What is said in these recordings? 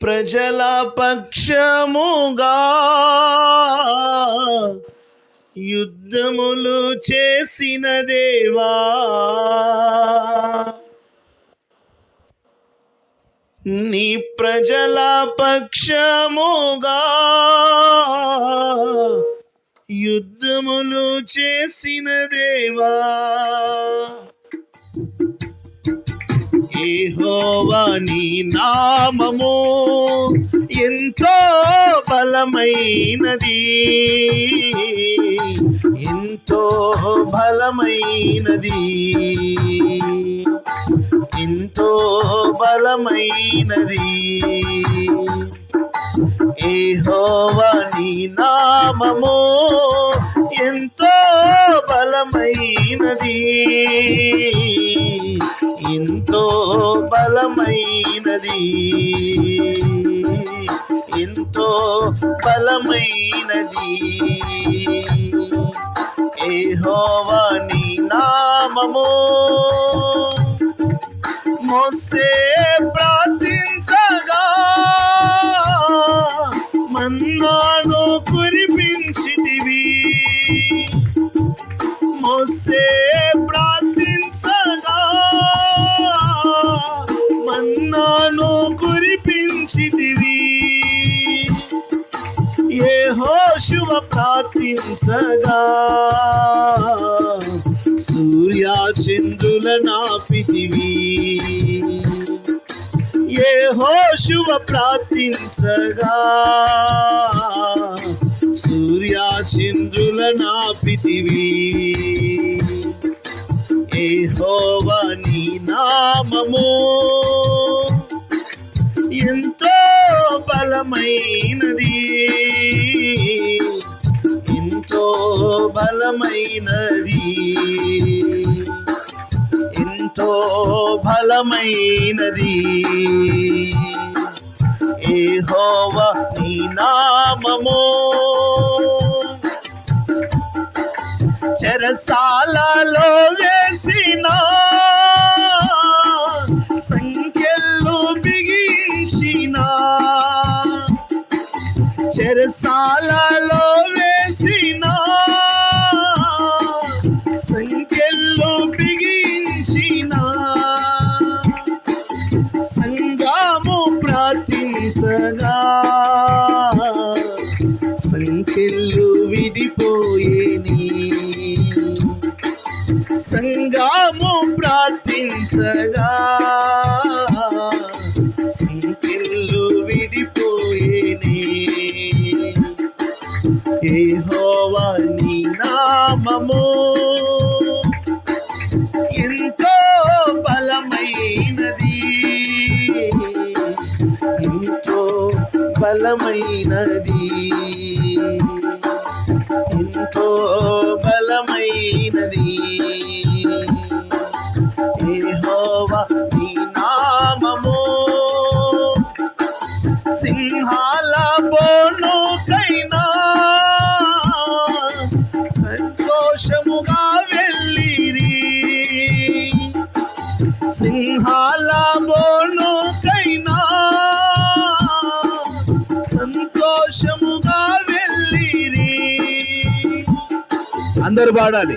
ప్రజల పక్షముగా యుద్ధములు చేసిన దేవా, నీ ప్రజల పక్షముగా యుద్ధములు చేసిన దేవా, యెహోవా నీ నామము ఎంతో బలమైనది, ఎంతో బలమైనది, ఎంతో బలమైనది. యెహోవా నీ నామము ఎంతో బలమైనది, ఎంతో బలమైనది, ఎంతో బలమైనది. యెహోవా నీ నామము. మోసే ప్రార్థించగా మన్నాను కురిపించితివి, మోసే ప్రార్థించగా మన్నాను కురిపించితివి, యెహోషువ ప్రార్థించగా సూర్యచంద్రుల నాపితివి, యెహోషువ ప్రార్థించగా సూర్యచంద్రుల నాపితివి. యెహోవా నీ నామము ఎంతో బలమైనది, ఎంతో బలమైనది, ఎంతో బలమైనది. యెహోవా నీ నామము. చెరసాలలో వేసిన సంఖ్యలు బిగించిన, చెరసాలలో వేసిన సంఖ్యలు బిగించిన, సంఘము ప్రార్థించగా సంఖ్యలు విడిపోయేని, సంఘము ప్రార్థించగా సంఖ్యలు విడిపోయేని. యెహోవా నీ నామము ఎంతో బలమైనది, ఎంతో బలమైనది, ఎంతో బలమైనది. యెహోవా నీ నామము. సింహాల బోనుకైనా సంతోషముగా వెళ్ళిరి, సింహాల బోనుకైనా సంతోషముగా వెళ్ళిరి. అందరు పాడాలి.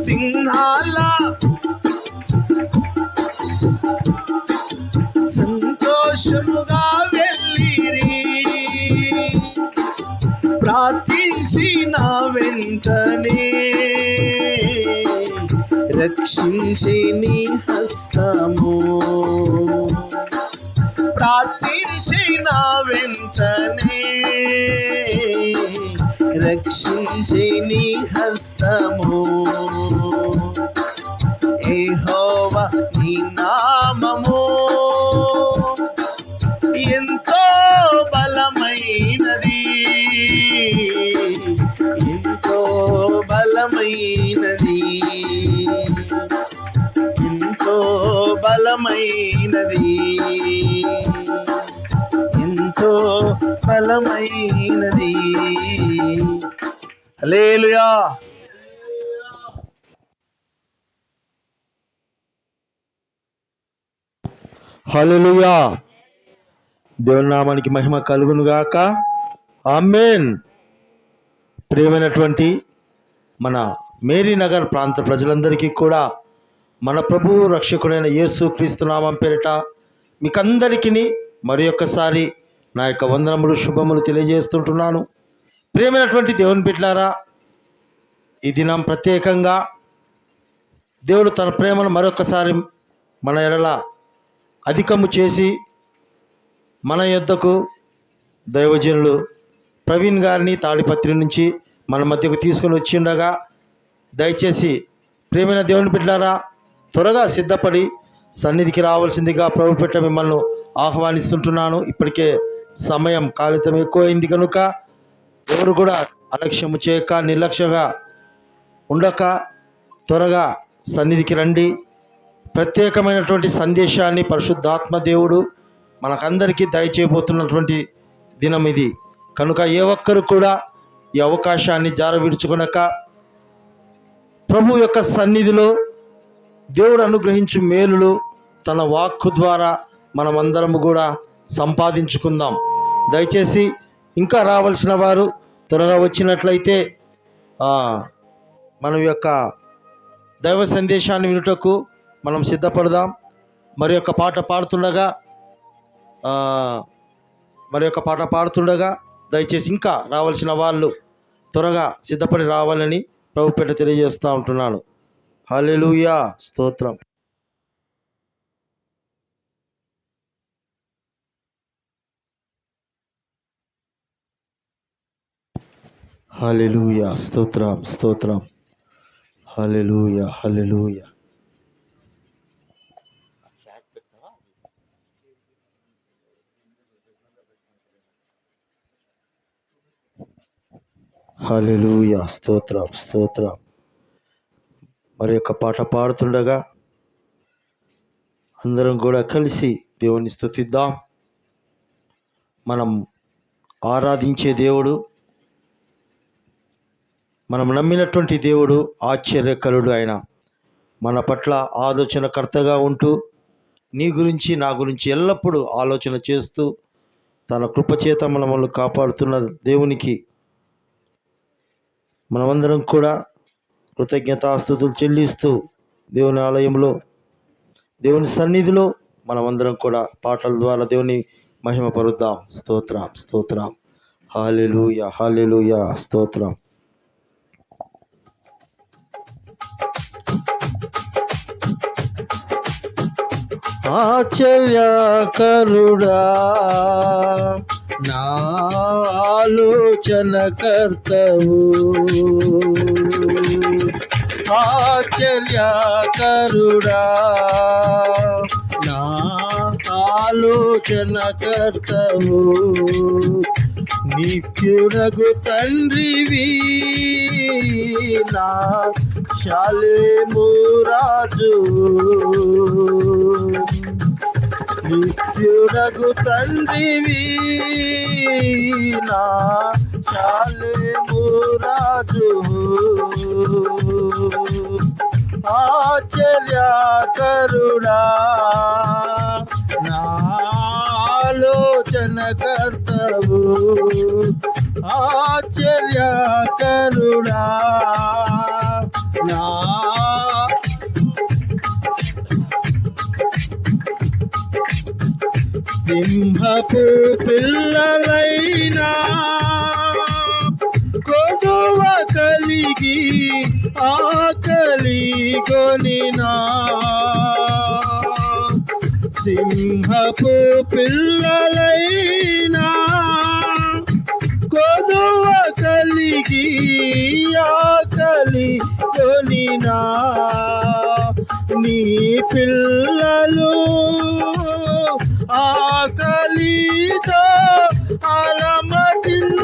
సింహాల సంతోషముగా వెళ్ళిరి, ప్రార్థించిన వెంటనే రక్షించి నీ హస్తము, ప్రార్థించిన వెంటనే రక్షించి నీ హస్తము. యెహోవా నీ నామము ఎంతో బలమైనది, ఎంతో బలమైనది, ఎంతో బలమైనది, ఎంతో బలమైనది. హల్లెలూయా. హల్లెలూయా. దేవుని నామానికి మహిమ కలుగును గాక. ఆమేన్. ప్రియమైనటువంటి మన మేరీ నగర్ ప్రాంత ప్రజలందరికీ కూడా మన ప్రభువు రక్షకుడైన యేసు క్రీస్తు నామం పేరిట మీకందరికీ మరి ఒక్కసారి నా యొక్క వందనములు శుభములు తెలియజేస్తుంటున్నాను. ప్రియమైనటువంటి దేవుని బిడ్డలారా, ఈ దినం ప్రత్యేకంగా దేవుడు తన ప్రేమను మరొకసారి మన ఎడల అధికము చేసి మన యొద్దకు దైవజనులు ప్రవీణ్ గారిని తాడిపత్రి నుంచి మన మధ్యకు తీసుకొని వచ్చిండగా, దయచేసి ప్రియమైన దేవుని బిడ్డలారా, త్వరగా సిద్ధపడి సన్నిధికి రావాల్సిందిగా ప్రభు పెట్ట మిమ్మల్ని ఆహ్వానిస్తుంటున్నాను. ఇప్పటికే సమయం కాలితం ఎక్కువైంది కనుక ఎవరు కూడా అలక్ష్యము చేయక నిర్లక్ష్యంగా ఉండక త్వరగా సన్నిధికి రండి. ప్రత్యేకమైనటువంటి సందేశాన్ని పరిశుద్ధాత్మ దేవుడు మనకందరికీ దయచేయబోతున్నటువంటి దినం ఇది కనుక ఏ ఒక్కరు కూడా ఈ అవకాశాన్ని జారవిడుచుకొనక ప్రభు యొక్క సన్నిధిలో దేవుడు అనుగ్రహించు మేలులు తన వాక్కు ద్వారా మనమందరము కూడా సంపాదించుకుందాం. దయచేసి ఇంకా రావాల్సిన వారు త్వరగా వచ్చినట్లయితే మన యొక్క దైవ సందేశాన్ని వినుటకు మనం సిద్ధపడదాం. మరి యొక్క పాట పాడుతుండగా దయచేసి ఇంకా రావాల్సిన వాళ్ళు త్వరగా సిద్ధపడి రావాలని ప్రభుపేట తెలియజేస్తూ ఉంటున్నాను. హల్లెలూయా, స్తోత్రం. హల్లెలూయా, స్తోత్రం, స్తోత్రం. హల్లెలూయా, హల్లెలూయా. హల్లెలూయా, స్తోత్రం, స్తోత్రం. మరి యొక్క పాట పాడుతుండగా అందరం కూడా కలిసి దేవుని స్తుతిద్దాం. మనం ఆరాధించే దేవుడు, మనం నమ్మినటువంటి దేవుడు ఆశ్చర్యకరుడు. ఆయన మన పట్ల ఆలోచనకర్తగా ఉంటూ నీ గురించి నా గురించి ఎల్లప్పుడూ ఆలోచన చేస్తూ తన కృపచేత మనల్ని కాపాడుతున్న దేవునికి మనమందరం కూడా కృతజ్ఞతాస్తుతులు చెల్లిస్తూ దేవుని ఆలయంలో దేవుని సన్నిధిలో మనమందరం కూడా పాటల ద్వారా దేవుని మహిమపరుద్దాం. స్తోత్రం, స్తోత్రం. హల్లెలూయా, హల్లెలూయా, స్తోత్రం. ఆశ్చర్యకరుడా నా ఆలోచనకర్తవు, ఆశ్చర్యకరుడా నా ఆలోచనకర్తవు, నిత్యుడగు తండ్రివి నా శాలేము రాజు, నిత్యుడగు తండ్రివి నా శాలేము రాజు, ఆశ్చర్యకరుడా నా ఆలోచనకర్తవు, ఆశ్చర్యకరుడా నా సింహపు పిల్లలైనా కొదువ కలిగి ఆకలి కొనినా, సింహపు పిల్లలైనా కొదువ కలిగి ఆకలి కొనినా, నీ పిల్లలు ఆకలితో అలమటింతురా,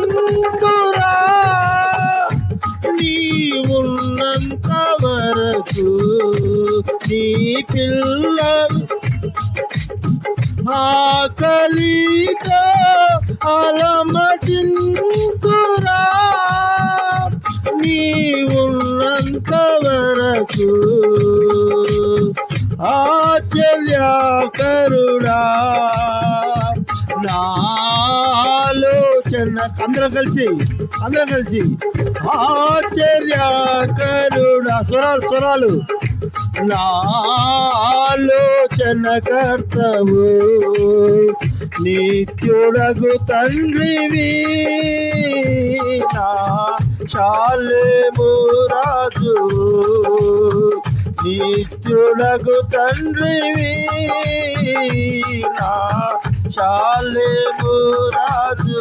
నీ ఉన్నంత వరకు నీ పిల్లలు ఆకలితో అలమటింతురా, నీ ఉన్నంత వరకు ఆశ్చర్యకరుడా నా అందరం కలిసి ఆశ్చర్యకరుడా స్వరాలు నా ఆలోచనకర్తవు నిత్యుడగు తండ్రివి నా శాలేము రాజు నిత్యుడగు తండ్రివి నా శాలేము రాజు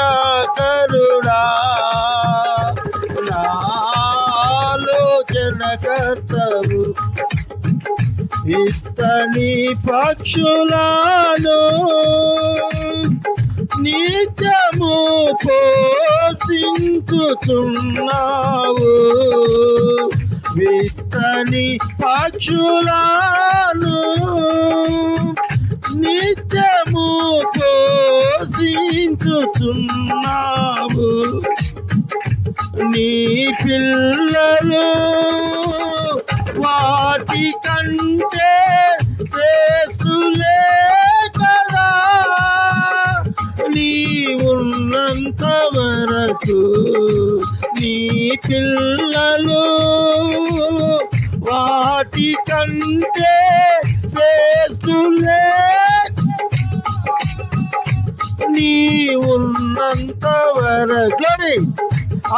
ఆశ్చర్యకరుడా నా ఆలోచనకర్తవు ఇత్తని పక్షులను నిత్యము పోషించుచున్నావు విత్తని పక్షులను నిత్యము పోషించుచున్నావు నీ పిల్లలు వాటి కంటే శ్రేష్ఠులే కదా నీ ఉన్నంత వరకు నీ పిల్లలు వాటి కంటే శ్రేష్ఠులే నీ ఉన్నంత వరకు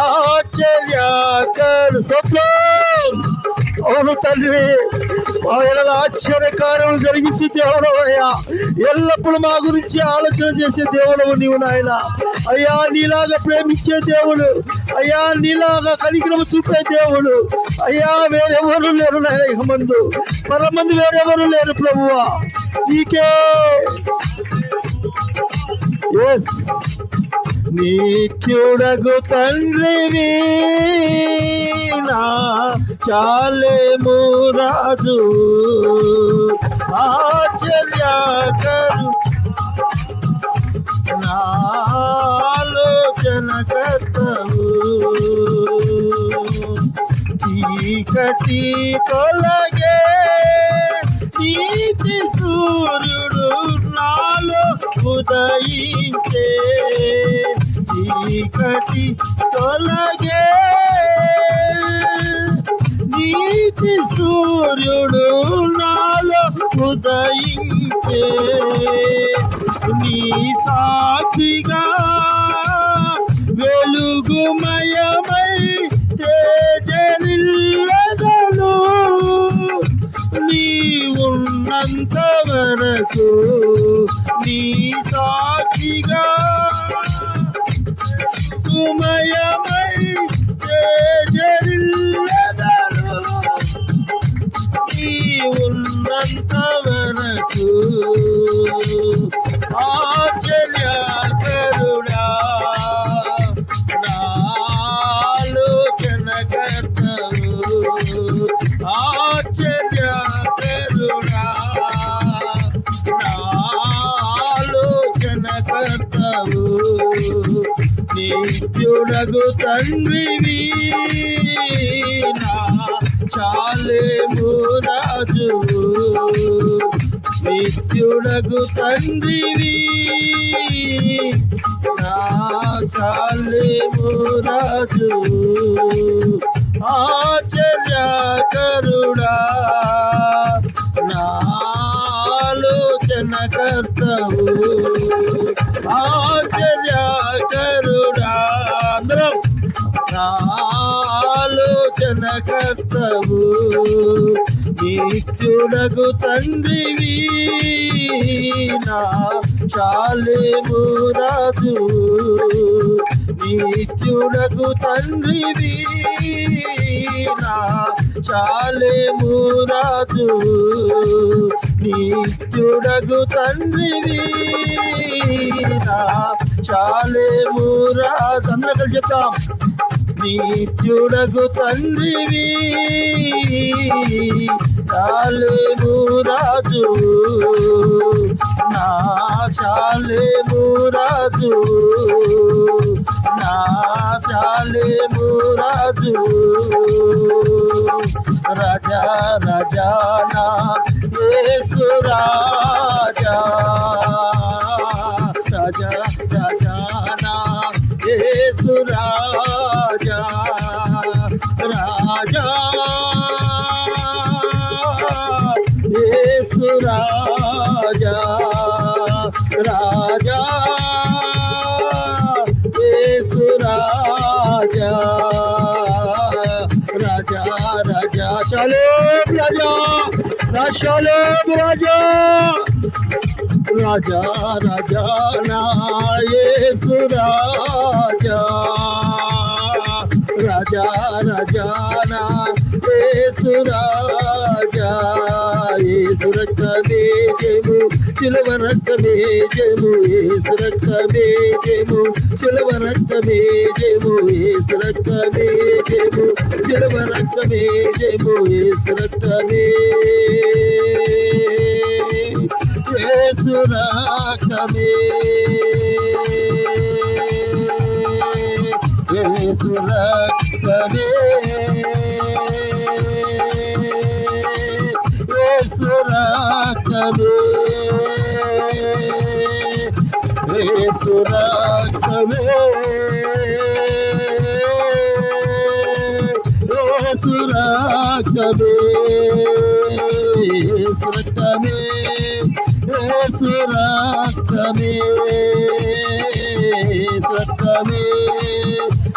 ఆశ్చర్యకరు స్వప్నం అవును తండ్రి ఆయన ఆశ్చర్యకార్యం జరిగించే దేవుడు అయ్యా ఎల్లప్పుడు మా గురించి ఆలోచన చేసే దేవుడు నీవు నాయన అయ్యా నీలాగా ప్రేమించే దేవుడు అయ్యా నీలాగా కనికరము చూపే దేవుడు అయ్యా వేరెవరు లేరు నాయన ఇక మందు పరమందు వేరెవరు లేరు ప్రభువా నీకే ఎస్ నిత్యుడగు తండ్రివి నా శాలేము రాజు ఆశ్చర్యకరు నా ఆలోచనకర్తవు చీకటి తొలగే నీతి సూర్యుడు నాలో ఉదయించే చీకటి తొలగే నీతి సూర్యుడు నాలో ఉదయించే నీ సాక్షిగా వెలుగుమయమై తేజరిల్లదను నీ ఉన్నంత వరకు నీ సాక్షిగా వెలుగుమయమై తేజరిల్లదను నీ ఉన్నంత వరకు ఆశ్చర్యకరుడా నా ఆలోచనకర్తవు ఆశ్చర్యకరుడా నా ఆలోచనకర్తవు నిత్యుడగు తండ్రివి నా శాలేము రాజు నిత్యుడగు తండ్రివి నా శాలేము రాజు ఆశ్చర్యకరుడా నా ఆలోచనకర్తవు ఆశ్చర్యకరుడా అందరం నా ఆలోచనకర్తవు నిత్యుడగు తండ్రివి నా శాలేము రాజు నిత్యుడగు తండ్రివి నా శాలేము రాజు నిత్యుడగు తండ్రివి నా శాలేము రాజు అందరూ కలిసి చెప్తాం నిత్యుడగు తండ్రివి శాలేము రాజు నా శాలేము రాజు నా శాలేము రాజు రాజా రాజా నా యేసు రాజా షలోమ్ రాజా రాజా రాజా నా యేసు రాజా రాజా రాజా నా యేసు రాజా యేసు రక్తమే జయము సిలువ రక్తమే జయము యేసు రక్తమే జయము సిలువ రక్తమే జయము యేసు రక్తమే జయము సిలువ రక్తమే జయము యేసు రక్తమే యేసు రక్తమే యేసు రక్తమే యేసు రక్తమే యేసు రక్తమే యేసు రక్తమే యేసు రక్తమే యేసు రక్తమే యేసు రక్తమే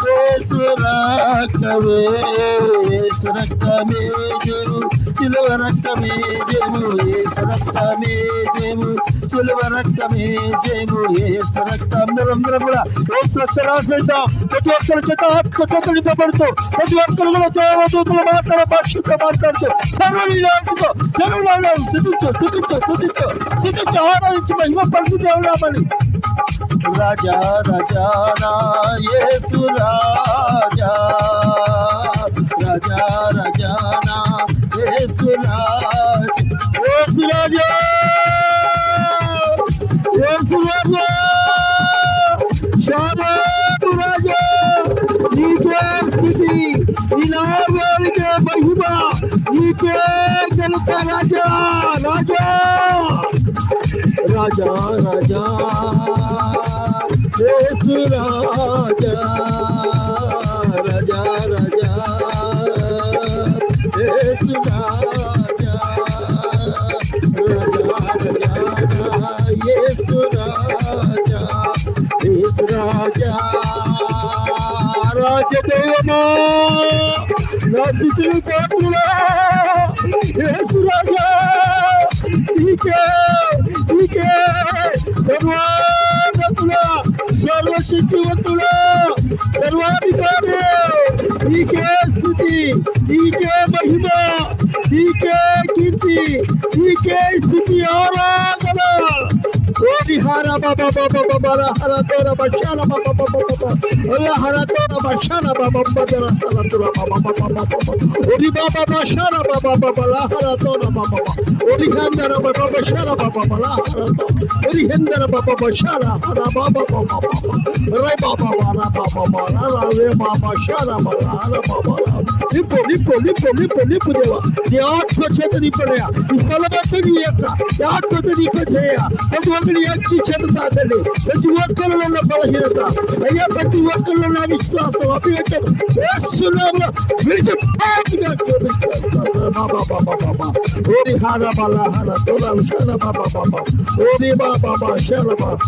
యేసు రక్తమే యేసు రక్తమే జయము సిలువ రక్తమే జయము యేసు రక్తమే జయము సిలువ రక్తమే జయము యేసు రక్తం నిరంతరం కూడా యేసు రక్త రాసేద్దాం. ప్రతి ఒక్కరి చేత ఆత్మచేత నింపబడుతూ ప్రతి ఒక్కరు కూడా దేవదూతలు మాట్లాడే భాషతో మాట్లాడుతూ సర్వీనాథుతో స్థుతించు ఆరాధించి మహిమ పడుతూ దేవునామని రాజా రాజా నా యేసు రాజా రాజా రాజా నా యేసు రాజా యేసు రాజా శాబాబు రాజా నీకే స్థితి నీకే మహిమ నీకే ఘనత రాజా రాజా రాజా రాజా యేసు రాజా రాజా రాజా యేసు రాజా రాజా రాజా యేసు రాజా యేసు రాజా రాజదేవమా నా స్థితిని పాత్రుడా యేసు రాజా నీకే సర్వాధిపతుడా సర్వశక్తివంతుడా సర్వాధికారి నీకే స్థుతి నీకే మహిమ నీకే కీర్తి నీకే స్థితి ఆరాధన ఓడి హార బాబా బాబా బాబా హర తోర బషాన బాబా బాబా బాబా అల్లా హర తోర బషాన బాబా బదర హర తోర బాబా బాబా బాబా ఓడి బాబా బషాన బాబా బాబా లా హర తోర బాబా ఓడి హందర బాబా బషాన బాబా లా హర తోర ఓడి హందర బాబా బషాన హర బాబా బాబా రే బాబా బారా బాబా బారా రే బాబా షాన బారా హర బాబా నిప్పు దేవా నీ ఆత్మ చేత నింపడయా ఈ స్థలమంతా నీ యొక్క ఆత్మతో నింపచేయ ప్రతి ఒక్కరి అగ్ని చేత తాకండి ప్రతి ఒక్కరిలో ఉన్న బలహీనత అయ్యా ప్రతి ఒక్కరిలో ఉన్న విశ్వాసం అభివృద్ధి యేసునామములో విడిచిపోతుగా బాబా బాబా బాబా ఓరి హార బాలా హార తోలా షాన బాబా బాబా ఓరి బాబా బాబా షాన బాబా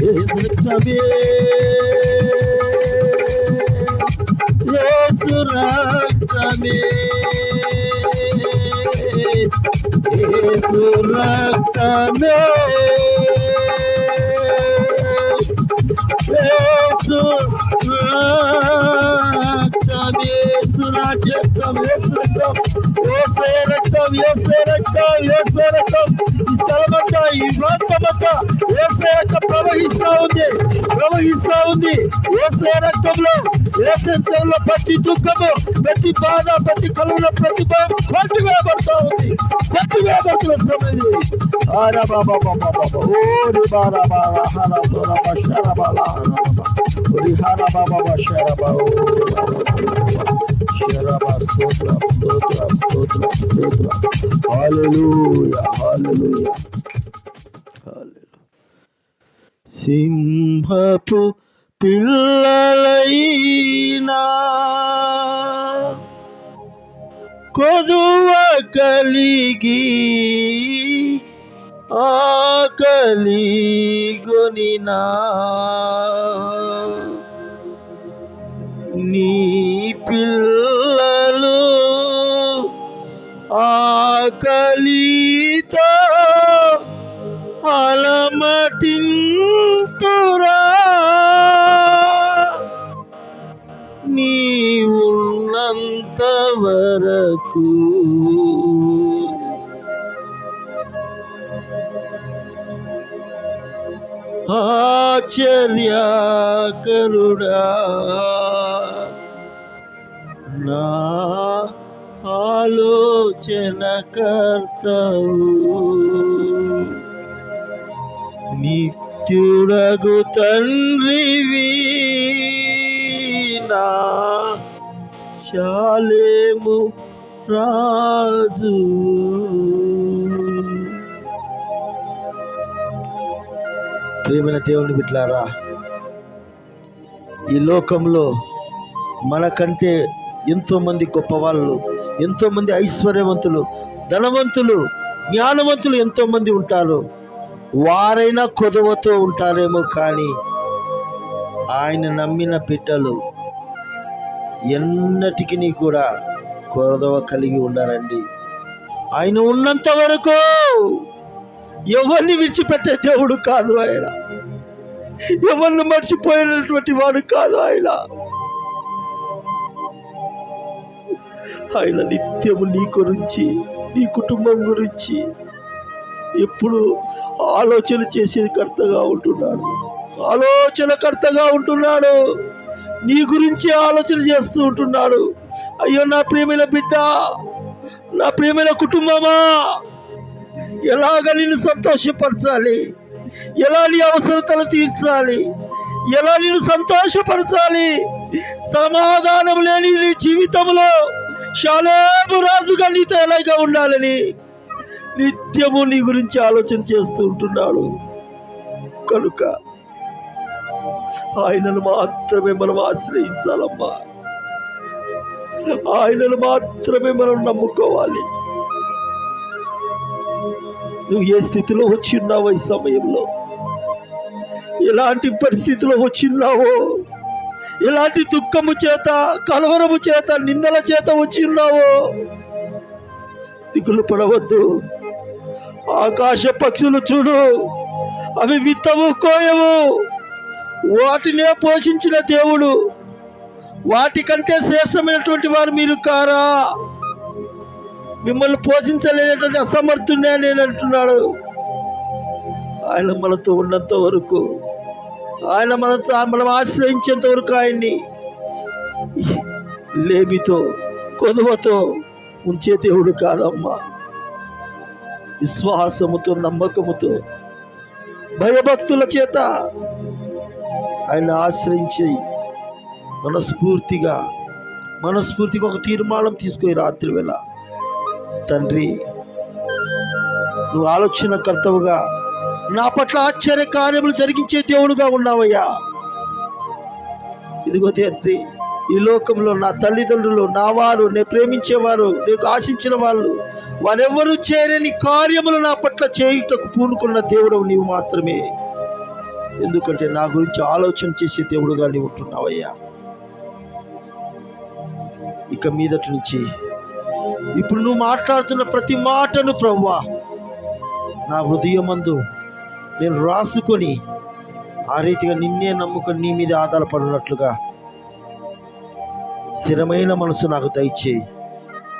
యేసు రక్తమే యేసు రక్తమే యేసు రక్తమే యేసు రక్తం యేసు రక్తం యేసు రక్తం యేసు రక్తం ఈ స్థలమంతా ఈ ప్రాంతమంతా యేసు రక్తం ప్రవహిస్తా ఉంది యేసు రక్తంలో ప్రతి దుఃఖము ప్రతి బాధ ప్రతి కలులో ప్రతి భయం కొట్టివేయబడుతూ ఉంది కొట్టివేయబడుతున్న సమయం ఆరా బాబా బాబా బాబా ఓరి బారా బారా హారా తోరా బషారా బాలా ఓరి హారా బాబా బషారా బాబా శరబా స్తోత్రం స్తోత్రం స్తోత్రం స్తోత్రం హల్లెలూయా హల్లెలూయా హల్లెలూయా సింహపు పిల్లలైనా కొదువ కలిగి ఆకలి గొనినా నీ పిల్లలు ఆకలితో అలమటింతురా నీవున్నంత వరకు ఆశ్చర్యకరుడా నా ఆలోచనకర్తవు నిత్యుడగు తండ్రివి నా శాలేము రాజు. ప్రియమైన దేవుని బిడ్డలారా, ఈ లోకంలో మనకంటే ఎంతోమంది గొప్పవాళ్ళు, ఎంతోమంది ఐశ్వర్యవంతులు, ధనవంతులు, జ్ఞానవంతులు ఎంతోమంది ఉంటారు. వారైనా కొదవతో ఉంటారేమో, కానీ ఆయన నమ్మిన బిడ్డలు ఎన్నటికీ కూడా కొదవ కలిగి ఉండాలండి. ఆయన ఉన్నంత వరకు ఎవరిని విడిచిపెట్టే దేవుడు కాదు ఆయన. ఎవరిని మర్చిపోయినటువంటి వాడు కాదు ఆయన. ఆయన నిత్యము నీ గురించి, నీ కుటుంబం గురించి ఎప్పుడు ఆలోచన చేసే కర్తగా ఉంటున్నాడు. ఆలోచనకర్తగా ఉంటున్నాడు. నీ గురించి ఆలోచన చేస్తూ ఉంటున్నాడు. అయ్యో నా ప్రియమైన బిడ్డ, నా ప్రియమైన కుటుంబమా, ఎలాగ నిన్ను సంతోషపరచాలి, ఎలా నీ అవసరతలు తీర్చాలి, ఎలా నిన్ను సంతోషపరచాలి, సమాధానం లేని నీ జీవితంలో షాలేము రాజుగా నీతో ఎలాగా ఉండాలని నిత్యము నీ గురించి ఆలోచన చేస్తూ ఉంటున్నాడు. కనుక ఆయనను మాత్రమే మనం ఆశ్రయించాలమ్మా. ఆయనను మాత్రమే మనం నమ్ముకోవాలి. నువ్వు ఏ స్థితిలో వచ్చి ఉన్నావో, ఈ సమయంలో ఎలాంటి పరిస్థితిలో వచ్చి ఉన్నావో, ఎలాంటి దుఃఖము చేత, కలవరము చేత, నిందల చేత వచ్చి ఉన్నావో దిగులు పడవద్దు. ఆకాశ పక్షులు చూడు, అవి విత్తవు, కోయవు, వాటినే పోషించిన దేవుడు. వాటికంటే శ్రేష్టమైనటువంటి వారు మీరు కారా? మిమ్మల్ని పోషించలేనటువంటి అసమర్థునే నేను అంటున్నాడు. ఆయన మనతో ఉన్నంత వరకు, ఆయన మనం ఆశ్రయించేంత వరకు ఆయన్ని లేమితో, కొదువతో ఉంచే దేవుడు కాదమ్మా. విశ్వాసముతో, నమ్మకముతో, భయభక్తుల చేత ఆయన ఆశ్రయించి మనస్ఫూర్తిగా ఒక తీర్మానం తీసుకొని రాత్రి వేళ, తండ్రి నువ్వు ఆలోచనకర్తవుగా నా పట్ల ఆశ్చర్య కార్యములు జరిగించే దేవుడుగా ఉన్నావయ్యా. ఇదిగో తండ్రి, ఈ లోకంలో నా తల్లిదండ్రులు, నా వారు, నేను ప్రేమించేవారు, నీకు ఆశించిన వాళ్ళు, వారెవ్వరూ చేయని కార్యములు నా పట్ల చేయుటకు పూనుకున్న దేవుడు నీవు మాత్రమే. ఎందుకంటే నా గురించి ఆలోచన చేసే దేవుడుగా నీవు ఉంటున్నావయ్యా. ఇక మీదటి నుంచి ఇప్పుడు నువ్వు మాట్లాడుతున్న ప్రతి మాటను ప్రభువా నా హృదయమందు నేను రాసుకొని ఆ రీతిగా నిన్నే నమ్ముకొని నీ మీద ఆధారపడినట్లుగా స్థిరమైన మనసు నాకు దయచేయి.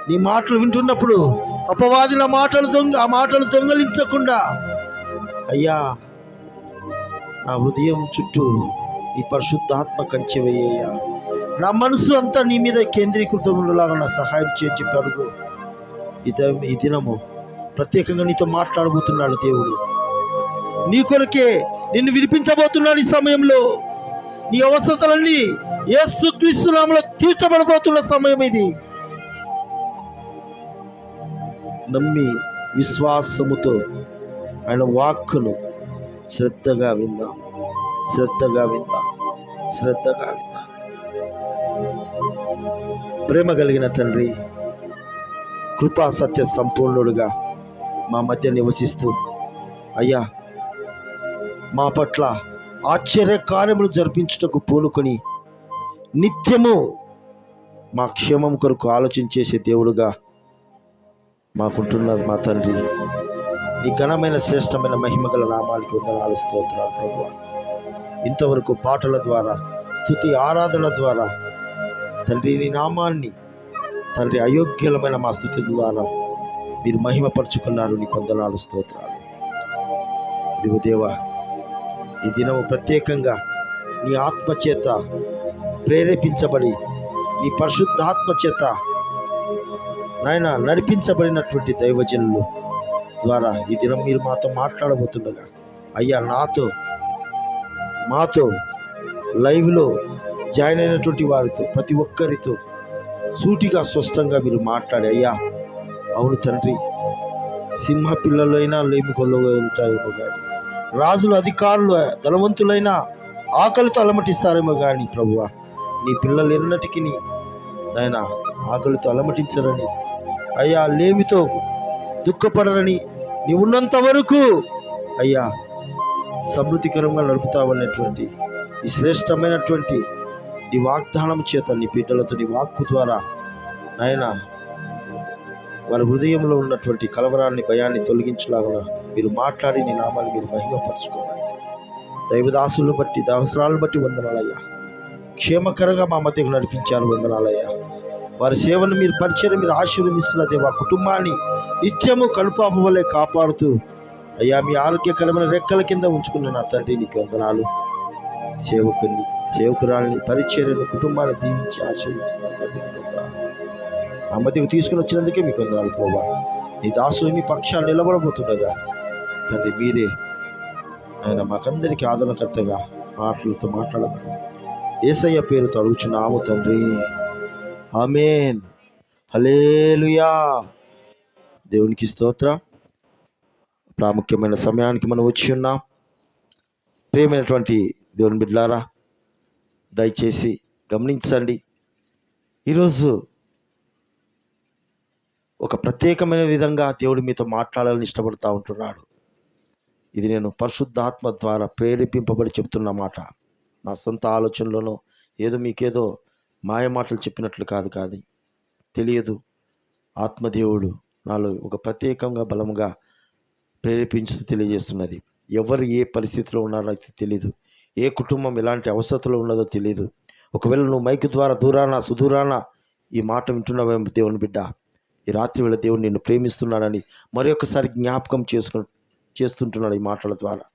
నీ మాటలు వింటున్నప్పుడు అపవాదుల ఆ మాటలు దొంగలించకుండా అయ్యా నా హృదయం చుట్టూ నీ పరిశుద్ధాత్మ కంచె వేయ్యా. నా మనసు అంతా నీ మీద కేంద్రీకృతంలాగా నా సహాయం చేసి అడుగు. ఈ దినము ప్రత్యేకంగా నీతో మాట్లాడబోతున్నాడు దేవుడు. నీ కొరకే నిన్ను వినిపించబోతున్నాడు. ఈ సమయంలో నీ అవసరతలన్నీ యేసుక్రీస్తు నామములో తీర్చబడబోతున్న సమయం ఇది. నమ్మి విశ్వాసముతో ఆయన వాక్కును శ్రద్ధగా విందాం. శ్రద్ధగా విందాం. ప్రేమ కలిగిన తండ్రి, కృపా సత్య సంపూర్ణుడుగా మా మధ్య నివసిస్తూ అయ్యా మా పట్ల ఆశ్చర్య కార్యములు జరిపించుటకు పూనుకొని నిత్యము మా క్షేమం కొరకు ఆలోచించేసే దేవుడుగా మాకుంటున్నది మా తండ్రి. నీ ఘనమైన శ్రేష్టమైన మహిమగల నామానికి వందనాలు, స్తోత్రాలు ప్రభువా. ఇంతవరకు పాటల ద్వారా, స్తుతి ఆరాధన ద్వారా తండ్రి నీ నామాన్ని తండ్రి అయోగ్యమైన మా స్తుతి ద్వారా మీరు మహిమపరుచుకున్నారు. నీ వందనాలు, స్తోత్రాలు. ఇదిగో దేవా, ఈ దినము ప్రత్యేకంగా నీ ఆత్మచేత ప్రేరేపించబడి నీ పరిశుద్ధాత్మ చేత నాయన నడిపించబడినటువంటి దైవజనులు ద్వారా ఈ దినం మీరు మాతో మాట్లాడబోతుండగా అయ్యా మాతో లైవ్లో జాయిన్ అయినటువంటి వారితో ప్రతి ఒక్కరితో సూటిగా స్పష్టంగా మీరు మాట్లాడి అయ్యా అవును తండ్రి, సింహ పిల్లలైనా లేమికొల్లో ఉంటాయేమో కానీ, రాజులు అధికారులు ధనవంతులైనా ఆకలితో అలమటిస్తారేమో కానీ ప్రభువా, నీ పిల్లలు ఎన్నటికీ నాయన ఆకలితో అలమటించరని అయ్యా, లేమితో దుఃఖపడరని, నీ ఉన్నంత వరకు అయ్యా సమృద్ధికరంగా నడుపుతావనేటువంటి ఈ శ్రేష్టమైనటువంటి నీ వాగ్దానం చేత నీ పీటలతో నీ వాక్కు ద్వారా నాయన వారి హృదయంలో ఉన్నటువంటి కలవరాన్ని భయాన్ని తొలగించలాగా మీరు మాట్లాడి నీ నామాన్ని మీరు మహిమపరచుకోవాలి. దైవదాసులను బట్టి అవసరాలను బట్టి వందనాలయ్యా. క్షేమకరంగా మా మధ్యకు నడిపించారు, వందనాలయ్యా. వారి సేవను మీరు పరిచయం మీరు ఆశీర్వదిస్తున్న దేవా, కుటుంబాన్ని నిత్యము కనుపాప వలె కాపాడుతూ అయ్యా మీ ఆరోగ్యకరమైన రెక్కల కింద ఉంచుకున్న నా తండ్రి నీకు వందనాలు. సేవకురాలని పరిచర్యను కుటుంబాన్ని దీవించి ఆశీర్వదిస్తున్న తండ్రి నీకు వందనాలు. మా మధ్యకు తీసుకుని వచ్చినందుకే మీకు వందనాలు ప్రభా. నీ దాసులు మీ పక్షాలు నిలబడబోతుండగా తండ్రి మీరే ఆయన మాకందరికీ ఆదరణకర్తగా మాటలతో మాట్లాడబడి యేసయ్య పేరుతో అడుగుచున్నాము తండ్రి, ఆమేన్. హల్లెలూయా. దేవునికి స్తోత్రం. ప్రాముఖ్యమైన సమయానికి మనం వచ్చి ఉన్నాం. ప్రియమైనటువంటి దేవుని బిడ్డలారా, దయచేసి గమనించండి. ఈరోజు ఒక ప్రత్యేకమైన విధంగా దేవుడు మీతో మాట్లాడాలని ఇష్టపడుతూ ఉంటున్నాడు. ఇది నేను పరిశుద్ధాత్మ ద్వారా ప్రేరేపింపబడి చెప్తున్న మాట. నా సొంత ఆలోచనలోనో ఏదో మీకేదో మాయ మాటలు చెప్పినట్లు కాదు తెలియదు. ఆత్మదేవుడు నాలో ఒక ప్రత్యేకంగా బలముగా ప్రేరేపించి తెలియజేస్తున్నది. ఎవరు ఏ పరిస్థితిలో ఉన్నారో అయితే తెలియదు, ఏ కుటుంబం ఎలాంటి అవసరతలో ఉన్నదో తెలియదు. ఒకవేళ నువ్వు మైకు ద్వారా దూరాన సుదూరాన ఈ మాట వింటున్నావేమో దేవుని బిడ్డ, ఈ రాత్రి వేళ దేవుడు నిన్ను ప్రేమిస్తున్నాడని మరొకసారి జ్ఞాపకం చేస్తుంటున్నాడు ఈ మాటల ద్వారా.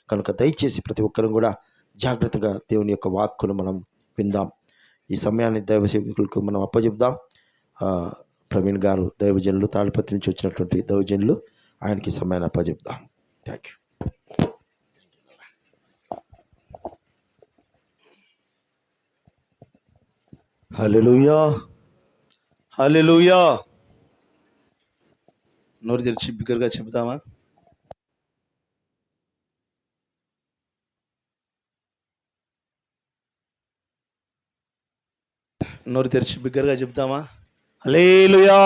కనుక దయచేసి ప్రతి ఒక్కరం కూడా జాగ్రత్తగా దేవుని యొక్క వాక్కును మనం విందాం. ఈ సమయాన్ని దైవ సేవకులకు మనం అప్పచెప్దాం. ప్రవీణ్ గారు దైవజనులు, తాడిపత్రి నుంచి వచ్చినటువంటి దైవజనులు, ఆయనకి సమయాన్ని అప్పచెప్దాం. Thank you. హల్లెలూయా, హల్లెలూయా. నోరు తెరిచి బిగ్గరగా చెప్దామా? నోరు తెరిచి బిగ్గరగా చెప్తామా? హల్లెలూయా.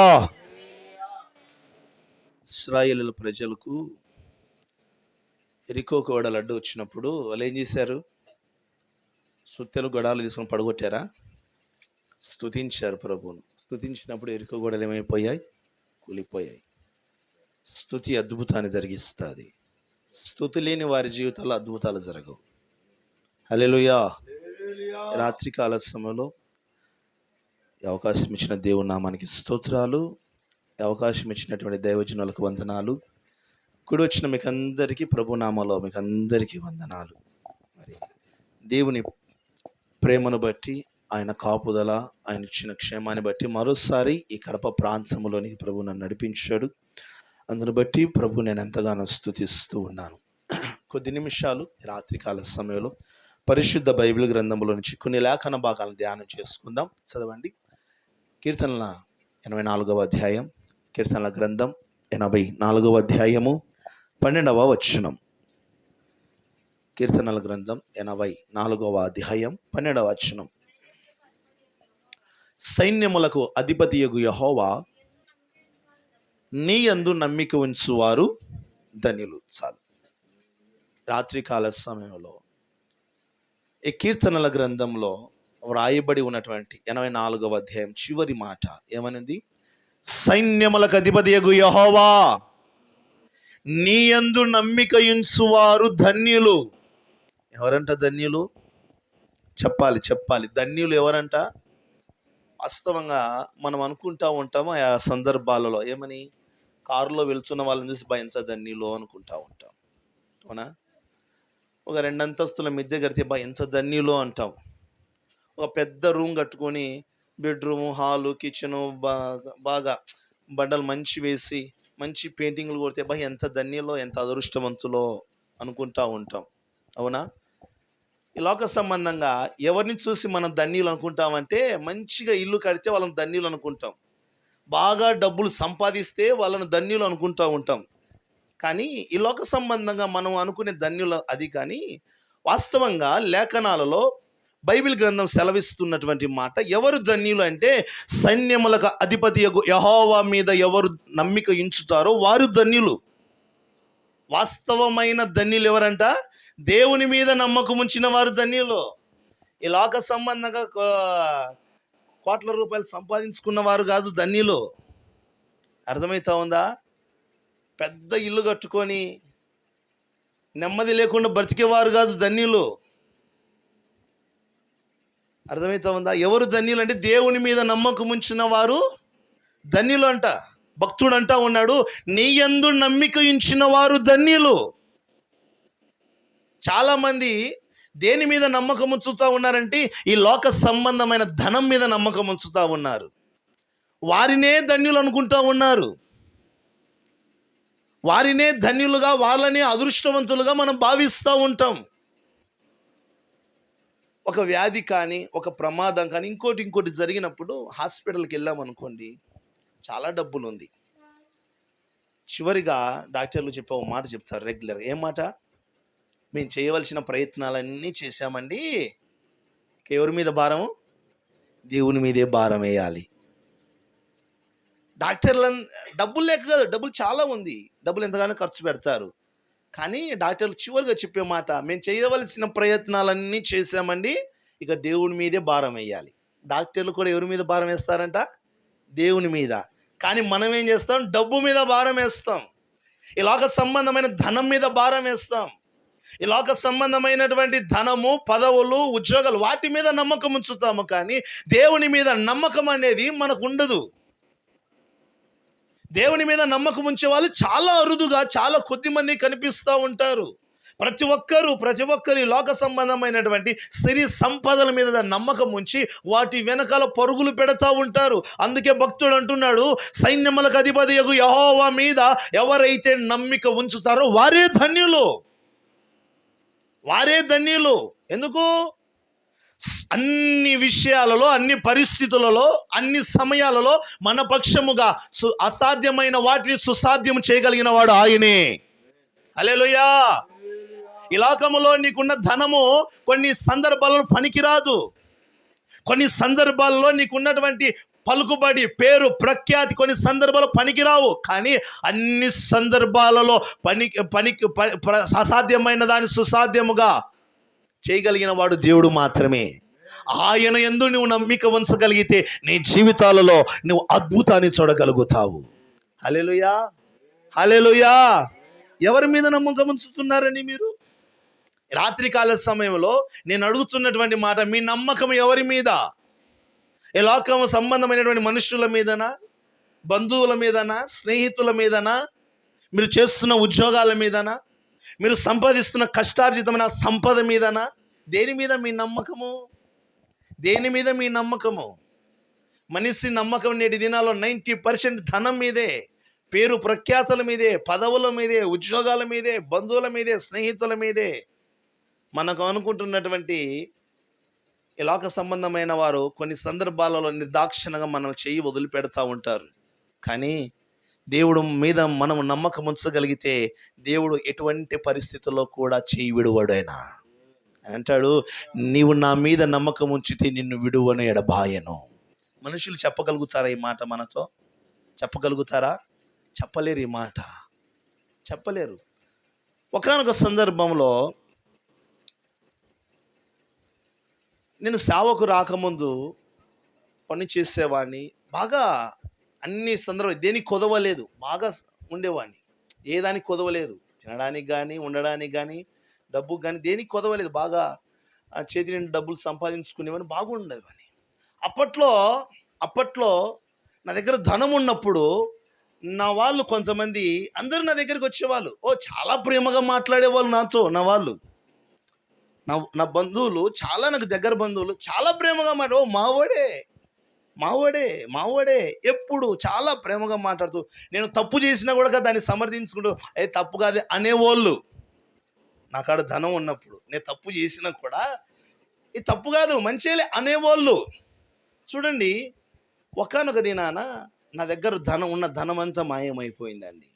ఇశ్రాయేలు ప్రజలకు ఎరికో గోడలు అడ్డు వచ్చినప్పుడు వాళ్ళు ఏం చేశారు? సుత్తెలు గొడాలు తీసుకొని పడగొట్టారా? స్తుతించారు ప్రభువును. స్తుతించినప్పుడు ఎరికో గోడలు ఏమైపోయాయి? కూలిపోయాయి. స్తుతి అద్భుతాన్ని జరిగిస్తుంది. స్తుతి లేని వారి జీవితాల్లో అద్భుతాలు జరగవు. హల్లెలూయా. రాత్రికాల సమయంలో అవకాశం ఇచ్చిన దేవుని నామానికి స్తోత్రాలు. అవకాశం ఇచ్చినటువంటి దైవజనులకు వందనాలు. కూడి వచ్చిన మీకు అందరికీ ప్రభు నామంలో మీకు అందరికీ వందనాలు. మరి దేవుని ప్రేమను బట్టి, ఆయన కాపుదల, ఆయన ఇచ్చిన క్షేమాన్ని బట్టి మరోసారి ఈ కడప ప్రాంతంలోనికి ప్రభు నన్ను నడిపించాడు. అందును బట్టి ప్రభు నేను ఎంతగానో స్తుతిస్తూ ఉన్నాను. కొద్ది నిమిషాలు రాత్రికాల సమయంలో పరిశుద్ధ బైబిల్ గ్రంథంలో నుంచి కొన్ని లేఖన భాగాలను ధ్యానం చేసుకుందాం. చదవండి. కీర్తనల 84వ అధ్యాయం, కీర్తనల గ్రంథం 84వ అధ్యాయము 12వ వచనం. కీర్తనల గ్రంథం 84వ అధ్యాయం 12వ వచనం. సైన్యములకు అధిపతియగు యెహోవా నీ యందు నమ్మిక ఉంచువారు ధన్యులు. చాలు. రాత్రికాల సమయంలో ఈ కీర్తనల గ్రంథంలో వ్రాయబడి ఉన్నటువంటి 84వ అధ్యాయం చివరి మాట ఏమనింది? సైన్యములకు అధిపతియగు యెహోవా నీ యందు నమ్మిక ఉంచువారు ధన్యులు. ఎవరంట ధన్యులు? చెప్పాలి. ధన్యులు ఎవరంట? వాస్తవంగా మనం అనుకుంటా ఉంటాము ఆ సందర్భాలలో, ఏమని? కారులో వెళ్తున్న వాళ్ళని చూసి ఎంత ధన్యులు అనుకుంటా ఉంటాం, అవునా? ఒక 2 అంతస్తుల మిద్దె కడితే ఎంత ధన్యులు అంటాం. ఒక పెద్ద రూమ్ కట్టుకొని బెడ్రూము, హాలు, కిచెను బాగా బండలు మంచి వేసి మంచి పెయింటింగ్లు కొడితే ఎంత ధన్యులో, ఎంత అదృష్టవంతులో అనుకుంటా ఉంటాం, అవునా? ఈ లోక సంబంధంగా ఎవరిని చూసి మనం ధన్యులు అనుకుంటామంటే, మంచిగా ఇల్లు కడితే వాళ్ళని ధన్యులు అనుకుంటాం, బాగా డబ్బులు సంపాదిస్తే వాళ్ళని ధన్యులు అనుకుంటూ ఉంటాం. కానీ ఈ లోక సంబంధంగా మనం అనుకునే ధన్యులు అది. కానీ వాస్తవంగా లేఖనాలలో బైబిల్ గ్రంథం సెలవిస్తున్నటువంటి మాట, ఎవరు ధన్యులు అంటే సైన్యములకు అధిపతి యెహోవా మీద ఎవరు నమ్మిక ఉంచుతారో వారు ధన్యులు. వాస్తవమైన ధన్యులు ఎవరంట? దేవుని మీద నమ్మకం ఉంచిన వారు ధన్యులు. ఈ లోక సంబంధంగా కోట్ల రూపాయలు సంపాదించుకున్న వారు కాదు ధన్యులు. అర్థమవుతా ఉందా? పెద్ద ఇల్లు కట్టుకొని నెమ్మది లేకుండా బ్రతికేవారు కాదు ధన్యులు. అర్థమవుతా ఉందా? ఎవరు ధన్యులు అంటే దేవుని మీద నమ్మకం ఉంచిన వారు ధన్యులు అంట. భక్తుడు అంటా ఉన్నాడు, నీ యందు నమ్మిక ఉంచిన వారు ధన్యులు. చాలామంది దేని మీద నమ్మకం ఉంచుతూ ఉన్నారంటే ఈ లోక సంబంధమైన ధనం మీద నమ్మకం ఉంచుతూ ఉన్నారు. వారినే ధన్యులు అనుకుంటూ ఉన్నారు. వారినే ధన్యులుగా, వాళ్ళనే అదృష్టవంతులుగా మనం భావిస్తూ ఉంటాం. ఒక వ్యాధి కానీ, ఒక ప్రమాదం కానీ, ఇంకోటి జరిగినప్పుడు హాస్పిటల్కి వెళ్ళామనుకోండి, చాలా డబ్బులు ఉంది. చివరిగా డాక్టర్లు చెప్పే ఒక మాట చెప్తారు రెగ్యులర్. ఏం మాట? మేము చేయవలసిన ప్రయత్నాలన్నీ చేశామండి, ఎవరి మీద భారము? దేవుని మీదే భారం వేయాలి. డాక్టర్లు డబ్బులు లేక కాదు, డబ్బులు చాలా ఉంది, డబ్బులు ఎంతగానో ఖర్చు పెడతారు. కానీ డాక్టర్లు చివరిగా చెప్పే మాట, మేము చేయవలసిన ప్రయత్నాలన్నీ చేశామండి, ఇక దేవుని మీదే భారం వేయాలి. డాక్టర్లు కూడా ఎవరి మీద భారం వేస్తారంట? దేవుని మీద. కానీ మనం ఏం చేస్తాం? డబ్బు మీద భారం వేస్తాం. ఈ లోక సంబంధమైన ధనం మీద భారం వేస్తాం. ఈ లోక సంబంధమైనటువంటి ధనము, పదవులు, ఉద్యోగాలు, వాటి మీద నమ్మకం ఉంచుతాము. కానీ దేవుని మీద నమ్మకం అనేది మనకు ఉండదు. దేవుని మీద నమ్మకం ఉంచే వాళ్ళు చాలా అరుదుగా, చాలా కొద్ది మంది కనిపిస్తూ ఉంటారు. ప్రతి ఒక్కరు ఈ లోక సంబంధమైనటువంటి సిరి సంపదల మీద నమ్మకం ఉంచి వాటి వెనకాల పరుగులు పెడతా ఉంటారు. అందుకే భక్తుడు అంటున్నాడు, సైన్యములకు అధిపతియగు యెహోవా మీద ఎవరైతే నమ్మిక ఉంచుతారో వారే ధన్యులు. ఎందుకు? అన్ని విషయాలలో, అన్ని పరిస్థితులలో, అన్ని సమయాలలో మన పక్షముగా అసాధ్యమైన వాటిని సుసాధ్యం చేయగలిగిన వాడు ఆయనే. హల్లెలూయా. ఈ లోకములో నీకున్న ధనము కొన్ని సందర్భాలలో పనికిరాదు. కొన్ని సందర్భాల్లో నీకున్నటువంటి పలుకుబడి, పేరు, ప్రఖ్యాతి కొన్ని సందర్భాల్లో పనికిరావు. కానీ అన్ని సందర్భాలలో అసాధ్యమైన దాన్ని సుసాధ్యముగా చేయగలిగిన వాడు దేవుడు మాత్రమే. ఆయన యందు నువ్వు నమ్మిక ఉంచగలిగితే నీ జీవితాలలో నువ్వు అద్భుతాన్ని చూడగలుగుతావు. హల్లెలూయా. ఎవరి మీద నమ్మకం ఉంచుతున్నారని మీరు? రాత్రికాల సమయంలో నేను అడుగుతున్నటువంటి మాట, మీ నమ్మకం ఎవరి మీద? ఈ లోకం సంబంధమైనటువంటి మనుషుల మీదనా, బంధువుల మీదనా, స్నేహితుల మీదనా, మీరు చేస్తున్న ఉద్యోగాల మీదనా, మీరు సంపాదిస్తున్న కష్టార్జితమైన సంపద మీదనా? దేని మీద మీ నమ్మకము? మనిషి నమ్మకం నేటి దినాల్లో 90% ధనం మీదే, పేరు ప్రఖ్యాతుల మీదే, పదవుల మీదే, ఉద్యోగాల మీదే, బంధువుల మీదే, స్నేహితుల మీదే. మనకు అనుకుంటున్నటువంటి ఈ లోక సంబంధమైన వారు కొన్ని సందర్భాలలో నిర్దాక్షిణంగా మనం చెయ్యి వదిలిపెడతా ఉంటారు. కానీ దేవుడు మీద మనం నమ్మకం ఉంచగలిగితే దేవుడు ఎటువంటి పరిస్థితుల్లో కూడా చేయి విడువడు ఆయన. ఆయన అంటాడు, నీవు నా మీద నమ్మకం ఉంచితే నిన్ను విడువను ఎడబాయను. మనుషులు చెప్పగలుగుతారా ఈ మాట మనతో? చెప్పగలుగుతారా? చెప్పలేరు ఈ మాట, చెప్పలేరు. ఒకానొక సందర్భంలో నేను సేవకు రాకముందు పని చేసేవాడిని. బాగా అన్ని సందర్భాలు దేనికి కొదవలేదు, బాగా ఉండేవాడిని. ఏ దానికి కొదవలేదు, తినడానికి కానీ ఉండడానికి కానీ డబ్బుకి కానీ దేనికి కొదవలేదు. బాగా చేతి నిండా డబ్బులు సంపాదించుకునేవాడిని, బాగుండేవాడిని. అప్పట్లో నా దగ్గర ధనం ఉన్నప్పుడు నా వాళ్ళు కొంతమంది అందరూ నా దగ్గరికి వచ్చేవాళ్ళు. చాలా ప్రేమగా మాట్లాడేవాళ్ళు నాతో. నా బంధువులు చాలా, నాకు దగ్గర బంధువులు చాలా ప్రేమగా మావాడే ఎప్పుడు చాలా ప్రేమగా మాట్లాడుతూ, నేను తప్పు చేసినా కూడా దాన్ని సమర్థించుకుంటూ అది తప్పు కాదు అనేవాళ్ళు. నా కాడ ధనం ఉన్నప్పుడు నేను తప్పు చేసినా కూడా ఇది తప్పు కాదు మంచిలే అనేవాళ్ళు. చూడండి, ఒకానొక దినాన నా దగ్గర ధనమంతా మాయమైపోయిందండి.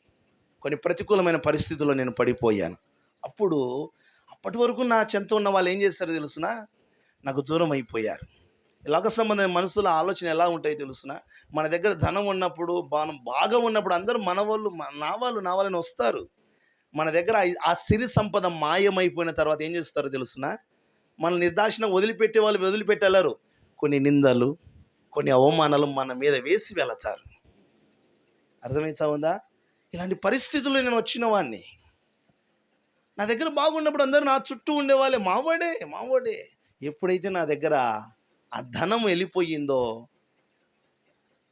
కొన్ని ప్రతికూలమైన పరిస్థితుల్లో నేను పడిపోయాను. అప్పటి వరకు నా చెంత ఉన్న వాళ్ళు ఏం చేస్తారో తెలుసునా? నాకు దూరం అయిపోయారు. లోక సంబంధమైన మనుషుల ఆలోచన ఎలా ఉంటాయో తెలుసునా? మన దగ్గర ధనం ఉన్నప్పుడు, బాగా ఉన్నప్పుడు అందరూ నా వాళ్ళని వస్తారు. మన దగ్గర ఆ సిరి సంపద మాయమైపోయిన తర్వాత ఏం చేస్తారో తెలుసునా? మన నిర్దాక్షిణంగా వదిలిపెట్టలేరు. కొన్ని నిందలు, కొన్ని అవమానాలు మన మీద వేసి వెళతారు. అర్థమవుతా ఉందా? ఇలాంటి పరిస్థితుల్లో నేను వచ్చిన వాడిని. నా దగ్గర బాగున్నప్పుడు అందరూ నా చుట్టూ ఉండేవాళ్ళే, మావాడే. ఎప్పుడైతే నా దగ్గర ఆ ధనం వెళ్ళిపోయిందో,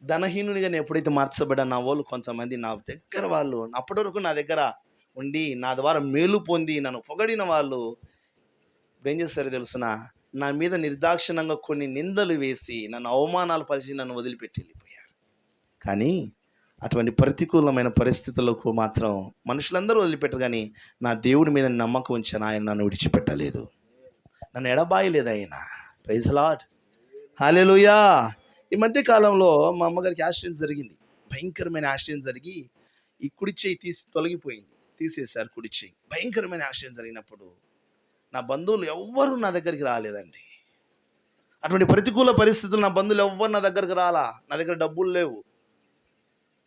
ధనహీనునిగా నేను ఎప్పుడైతే మార్చబడ్డా, నా వాళ్ళు కొంతమంది నా దగ్గర వాళ్ళు అప్పటి వరకు నా దగ్గర ఉండి నా ద్వారా మేలు పొంది నన్ను పొగడిన వాళ్ళు ఏం చేస్తారో తెలుసునా? నా మీద నిర్దాక్షిణంగా కొన్ని నిందలు వేసి నన్ను అవమానాలు పరిచి నన్ను వదిలిపెట్టి వెళ్ళిపోయారు. కానీ అటువంటి ప్రతికూలమైన పరిస్థితులకు మాత్రం మనుషులందరూ వదిలిపెట్టరు, కానీ నా దేవుడి మీద నమ్మకం ఉంచాను. ఆయన నన్ను విడిచిపెట్టలేదు, నన్ను ఎడబాయలేదు ఆయన. ప్రైజ్ లార్డ్, హల్లెలూయా. ఈ మధ్య కాలంలో మా అమ్మగారికి యాక్సిడెంట్ జరిగింది, భయంకరమైన యాక్సిడెంట్ జరిగి ఈ కుడి చెయ్యి తీసేశారు కుడి చెయ్యి. భయంకరమైన యాక్సిడెంట్ జరిగినప్పుడు నా బంధువులు ఎవ్వరూ నా దగ్గరికి రాలేదండి. అటువంటి ప్రతికూల పరిస్థితులు నా బంధువులు ఎవ్వరు నా దగ్గరికి రాలా. నా దగ్గర డబ్బులు లేవు.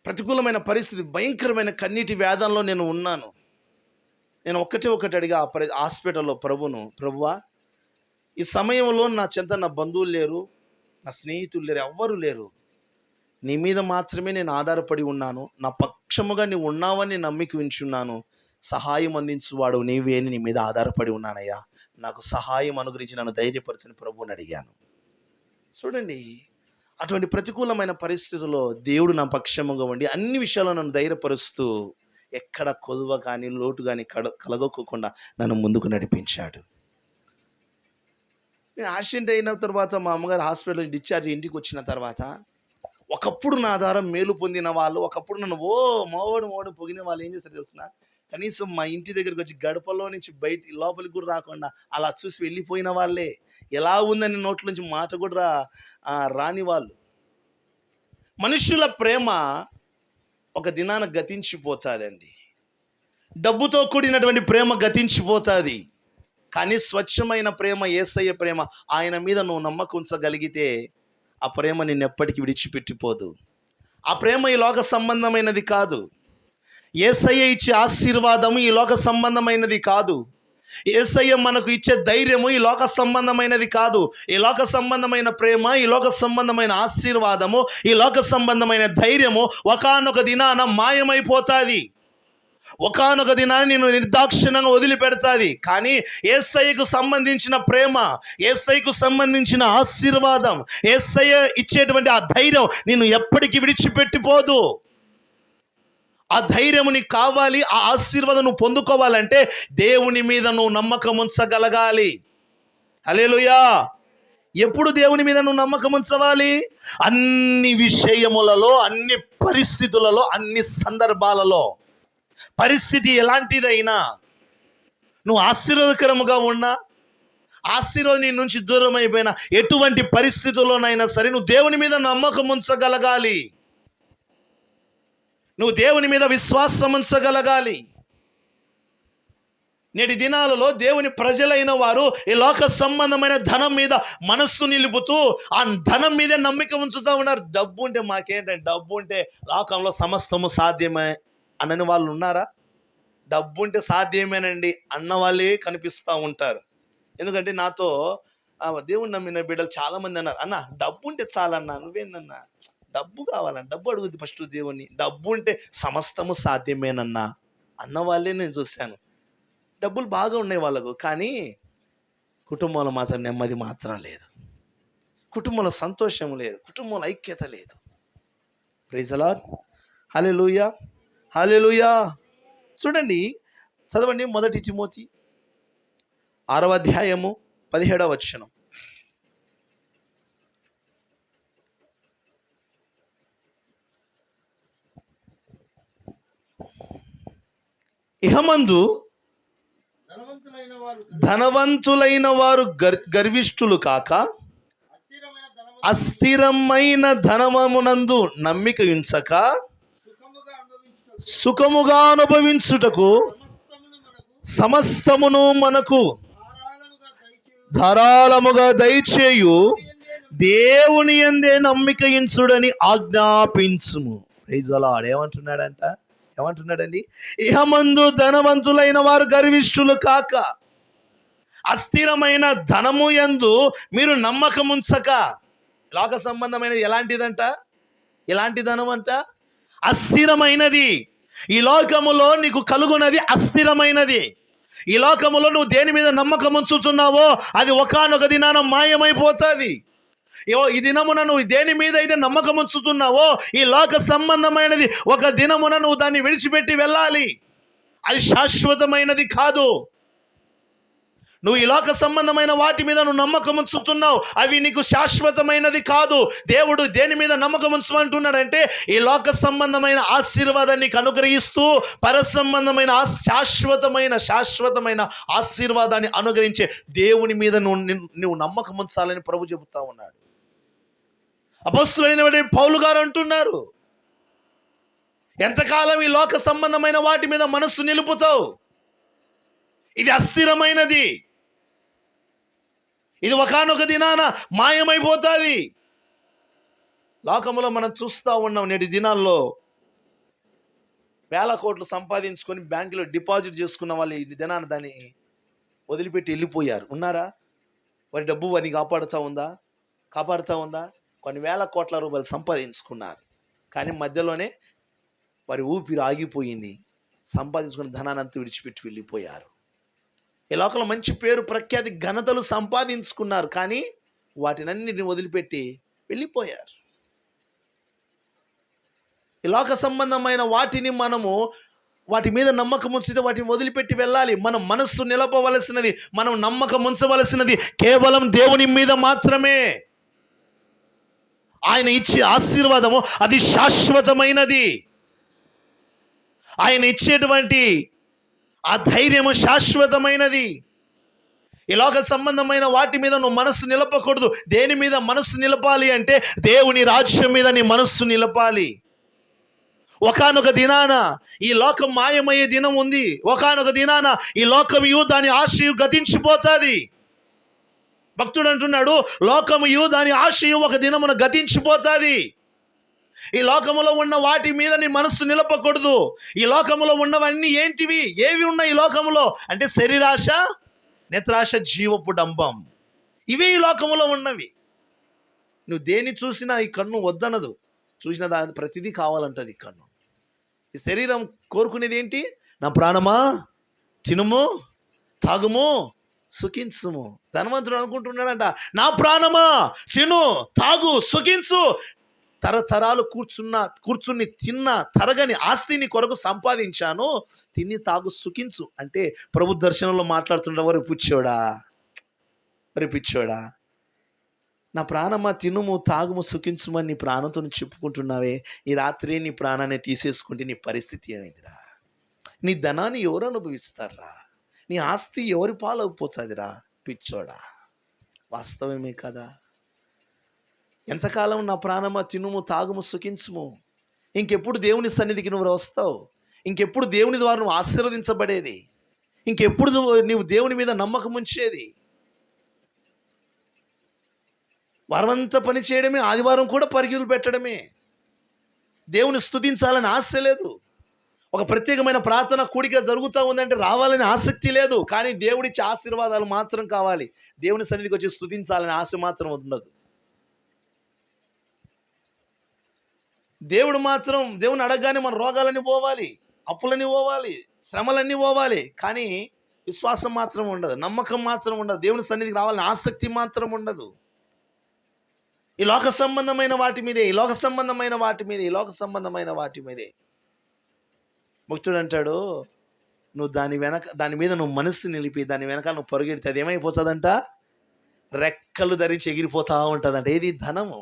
ప్రతికూలమైన పరిస్థితి, భయంకరమైన కన్నీటి వేదంలో నేను ఉన్నాను. నేను ఒకటి అడిగా హాస్పిటల్లో ప్రభువా, ఈ సమయంలో నా చెంత నా బంధువులు లేరు, నా స్నేహితులు లేరు, ఎవ్వరూ లేరు. నీ మీద మాత్రమే నేను ఆధారపడి ఉన్నాను. నా పక్షముగా నీవు ఉన్నావని నమ్మిక ఉంచున్నాను. సహాయం అందించువాడు నీవే అని నీ మీద ఆధారపడి ఉన్నానయ్యా. నాకు సహాయం అనుగ్రహించి నన్ను ధైర్యపరచని ప్రభువుని అడిగాను. చూడండి, అటువంటి ప్రతికూలమైన పరిస్థితుల్లో దేవుడు నా పక్షముగా ఉండి అన్ని విషయాల్లో నన్ను ధైర్యపరుస్తూ, ఎక్కడ కొదువ కానీ లోటు కానీ కలగొక్కకుండా నన్ను ముందుకు నడిపించాడు. నేను యాక్సిడెంట్ అయిన తర్వాత మా అమ్మగారు హాస్పిటల్ డిశ్చార్జ్ ఇంటికి వచ్చిన తర్వాత, ఒకప్పుడు నా ద్వారా మేలు పొందిన వాళ్ళు, ఒకప్పుడు నన్ను మావాడు పొగిన వాళ్ళు ఏం చేస్తారు తెలిసిన? కనీసం మా ఇంటి దగ్గరికి వచ్చి గడపలో నుంచి లోపలికి కూడా రాకుండా అలా చూసి వెళ్ళిపోయిన వాళ్ళే. ఎలా ఉందని నోట్ల నుంచి మాట కూడా రాని వాళ్ళు. మనుషుల ప్రేమ ఒక దినాన గతించిపోతాదండి. డబ్బుతో కూడినటువంటి ప్రేమ గతించిపోతుంది. కానీ స్వచ్ఛమైన ప్రేమ, యేసయ్య ప్రేమ, ఆయన మీద నువ్వు నమ్మకం ఉంచగలిగితే ఆ ప్రేమ నిన్ను ఎప్పటికీ విడిచిపెట్టిపోదు. ఆ ప్రేమ ఈ లోక సంబంధమైనది కాదు. యేసయ్య ఇచ్చే ఆశీర్వాదము ఈ లోక సంబంధమైనది కాదు. యేసయ్య మనకు ఇచ్చే ధైర్యము ఈ లోక సంబంధమైనది కాదు. ఈ లోక సంబంధమైన ప్రేమ, ఈ లోక సంబంధమైన ఆశీర్వాదము, ఈ లోక సంబంధమైన ధైర్యము ఒకానొక దినాన మాయమైపోతుంది. ఒకానొక దినాన్ని నేను నిర్దాక్షిణంగా వదిలిపెడతాది. కానీ యేసయ్యకు సంబంధించిన ప్రేమ, యేసయ్యకు సంబంధించిన ఆశీర్వాదం, యేసయ్య ఇచ్చేటువంటి ఆ ధైర్యం నిన్ను ఎప్పటికీ విడిచిపెట్టిపోదు. ఆ ధైర్యం నీకు కావాలి, ఆ ఆశీర్వాదం నువ్వు పొందుకోవాలంటే దేవుని మీద నువ్వు నమ్మకం ఉంచగలగాలి. హల్లెలూయా. ఎప్పుడు దేవుని మీద నువ్వు నమ్మకం ఉంచవాలి? అన్ని విషయములలో, అన్ని పరిస్థితులలో, అన్ని సందర్భాలలో. పరిస్థితి ఎలాంటిదైనా, నువ్వు ఆశీర్వాదకరముగా ఉన్నా, ఆశీర్వాదం నీ నుంచి దూరం అయిపోయినా, ఎటువంటి పరిస్థితుల్లోనైనా సరే నువ్వు దేవుని మీద నమ్మకం ఉంచగలగాలి. నువ్వు దేవుని మీద విశ్వాసం ఉంచగలగాలి. నేటి దినాలలో దేవుని ప్రజలైన వారు ఈ లోక సంబంధమైన ధనం మీద మనస్సు నిలుపుతూ ఆ ధనం మీదే నమ్మిక ఉంచుతూ ఉన్నారు. డబ్బు ఉంటే మాకేంటంటే, డబ్బు ఉంటే లోకంలో సమస్తము సాధ్యమే అనని వాళ్ళు ఉన్నారా? డబ్బు ఉంటే సాధ్యమేనండి అన్న వాళ్ళే కనిపిస్తూ ఉంటారు. ఎందుకంటే నాతో దేవుని నమ్మిన బిడ్డలు చాలామంది అన్నారు, అన్న డబ్బు ఉంటే చాలన్నా, నువ్వేందన్నా డబ్బు కావాలన్నా, డబ్బు అడుగుద్ది ఫస్ట్ దేవుని, డబ్బు ఉంటే సమస్తము సాధ్యమేనన్నా అన్న వాళ్ళే నేను చూశాను. డబ్బులు బాగా ఉన్నాయి వాళ్ళకు, కానీ కుటుంబంలో మాత్రం నెమ్మది మాత్రం లేదు, కుటుంబంలో సంతోషం లేదు, కుటుంబంలో ఐక్యత లేదు. Praise the Lord. హల్లెలూయా, హల్లెలూయా. చూడండి, చదవండి 1 తిమోతి 6వ అధ్యాయము 17వ వచనం. ఇహమందు ధనవంతులైన వారు గర్విష్ఠులు కాక అస్థిరమైన ధనమునందు నమ్మిక ఉంచక సుఖముగా అనుభవించుటకు సమస్తమును మనకు ధారాళముగా దయచేయు దేవుని యందే నమ్మిక ఉంచుడని ఆజ్ఞాపించుము. Praise the Lord. ఏమంటున్నాడండి? ఇహమందు ధనవంతులైన వారు గర్విష్ఠులు కాక అస్థిరమైన ధనము యందు మీరు నమ్మకం ఉంచక. లోక సంబంధమైనది ఎలాంటిదంట? ఎలాంటి ధనం అంట? అస్థిరమైనది. ఈ లోకములో నీకు కలుగునది అస్థిరమైనది. ఈ లోకములో నువ్వు దేని మీద నమ్మకం ఉంచుతున్నావో అది ఒకానొక దినాన మాయమైపోతుంది. ఈ దినమున నువ్వు దేని మీద అయితే నమ్మకం ఉంచుతున్నావో ఈ లోక సంబంధమైనది ఒక దినమున నువ్వు దాన్ని విడిచిపెట్టి వెళ్ళాలి. అది శాశ్వతమైనది కాదు. నువ్వు ఈ లోక సంబంధమైన వాటి మీద నువ్వు నమ్మకం ఉంచుతున్నావు, అవి నీకు శాశ్వతమైనది కాదు. దేవుడు దేని మీద నమ్మకం ఉంచమంటున్నాడంటే ఈ లోక సంబంధమైన ఆశీర్వాదాన్ని నీకు అనుగ్రహిస్తూ పర సంబంధమైన శాశ్వతమైన ఆశీర్వాదాన్ని అనుగ్రహించే దేవుని మీద నువ్వు నమ్మకం ఉంచాలని ప్రభు చెబుతా ఉన్నాడు. అపొస్తలుడైన పౌలు గారు అంటున్నారు, ఎంతకాలం ఈ లోక సంబంధమైన వాటి మీద మనస్సు నిలుపుతావు? ఇది అస్థిరమైనది, ఇది ఒకానొక దినాన మాయమైపోతుంది. లోకములో మనం చూస్తూ ఉన్నాం, నేటి దినాల్లో వేల కోట్లు సంపాదించుకొని బ్యాంకులో డిపాజిట్ చేసుకున్న వాళ్ళు ఈ దినాన దాన్ని వదిలిపెట్టి వెళ్ళిపోయారు. ఉన్నారా? వారి డబ్బు వారిని కాపాడుతూ ఉందా? కొన్ని వేల కోట్ల రూపాయలు సంపాదించుకున్నారు, కానీ మధ్యలోనే వారి ఊపిరి ఆగిపోయింది. సంపాదించుకున్న ధనానంతా విడిచిపెట్టి వెళ్ళిపోయారు. ఈ లోకంలో మంచి పేరు, ప్రఖ్యాతి, ఘనతలు సంపాదించుకున్నారు, కానీ వాటినన్నిటిని వదిలిపెట్టి వెళ్ళిపోయారు. ఈ లోక సంబంధమైన వాటిని వాటి మీద నమ్మకం ఉంచితే వాటిని వదిలిపెట్టి వెళ్ళాలి. మనం మనస్సు నిలపవలసినది, మనం నమ్మకం ఉంచవలసినది కేవలం దేవుని మీద మాత్రమే. ఆయన ఇచ్చే ఆశీర్వాదము అది శాశ్వతమైనది. ఆయన ఇచ్చేటువంటి ఆ ధైర్యము శాశ్వతమైనది. ఈ లోక సంబంధమైన వాటి మీద నువ్వు మనస్సు నిలపకూడదు. దేని మీద మనస్సు నిలపాలి అంటే దేవుని రాజ్యం మీద నీ మనస్సు నిలపాలి. ఒకానొక దినాన ఈ లోకం మాయమయ్యే దినం ఉంది. ఒకానొక దినాన ఈ లోకము దాని ఆశయు గతించిపోతుంది. భక్తుడు అంటున్నాడు, లోకము దాని ఆశయు ఒక దినమున గతించిపోతుంది. ఈ లోకములో ఉన్న వాటి మీద నీ మనస్సు నిలపకూడదు. ఈ లోకములో ఉన్నవన్నీ ఏంటివి? ఏవి ఉన్నాయి ఈ లోకములో అంటే శరీరాశ, నేత్రాశ, జీవపు డంబం. ఇవే ఈ లోకములో ఉన్నవి. నువ్వు దేన్ని చూసినా ఈ కన్ను వద్దనదు, చూసిన దాని ప్రతిదీ కావాలంటది ఈ కన్ను. ఈ శరీరం కోరుకునేది ఏంటి? నా ప్రాణమా తినుము, తాగుము, సుఖించుము. ధనవంతుడు అనుకుంటున్నాడంట, నా ప్రాణమా తిను, తాగు, సుఖించు. తరతరాలు కూర్చుని తిన్న తరగని ఆస్తిని కొరకు సంపాదించాను, తిని తాగు సుఖించు అంటే ప్రభు దర్శనంలో మాట్లాడుతుండ. వారు పిచ్చోడా, నా ప్రాణమా తినుము, తాగుము, సుఖించుమని నీ ప్రాణంతో చెప్పుకుంటున్నావే, ఈ రాత్రి నీ ప్రాణాన్ని తీసేసుకుంటే నీ పరిస్థితి ఏమైందిరా? నీ ధనాన్ని ఎవరు అనుభవిస్తారా? నీ ఆస్తి ఎవరి పాలైపోతుందిరా? పిచ్చోడా, వాస్తవమే కదా. ఎంతకాలం నా ప్రాణమా తినుము, తాగుము, సుఖించుము. ఇంకెప్పుడు దేవుని సన్నిధికి నువ్వు వస్తావు? ఇంకెప్పుడు దేవుని ద్వారా నువ్వు ఆశీర్వదించబడేది? ఇంకెప్పుడు నువ్వు దేవుని మీద నమ్మకం ఉంచేది? వారమంతా పని చేయడమే, ఆదివారం కూడా పరుగులు పెట్టడమే. దేవుని స్తుతించాలని ఆశ లేదు. ఒక ప్రత్యేకమైన ప్రార్థన కూడిక జరుగుతూ ఉందంటే రావాలని ఆసక్తి లేదు. కానీ దేవుడిచ్చే ఆశీర్వాదాలు మాత్రం కావాలి. దేవుని సన్నిధికి వచ్చి స్తుతించాలని ఆశ మాత్రం ఉండదు. దేవుని అడగగానే మన రోగాలన్నీ పోవాలి, అప్పులన్నీ పోవాలి, శ్రమలన్నీ పోవాలి. కానీ విశ్వాసం మాత్రం ఉండదు, నమ్మకం మాత్రం ఉండదు, దేవుని సన్నిధికి రావాలని ఆసక్తి మాత్రం ఉండదు. ఈ లోక సంబంధమైన వాటి మీదే భక్తుడు అంటాడు, నువ్వు దాని మీద నువ్వు మనస్సు నిలిపి దాని వెనకాల నువ్వు పరుగెడితే అది ఏమైపోతుందంట? రెక్కలు ధరించి ఎగిరిపోతా ఉంటుందంట. ఏది? ధనము.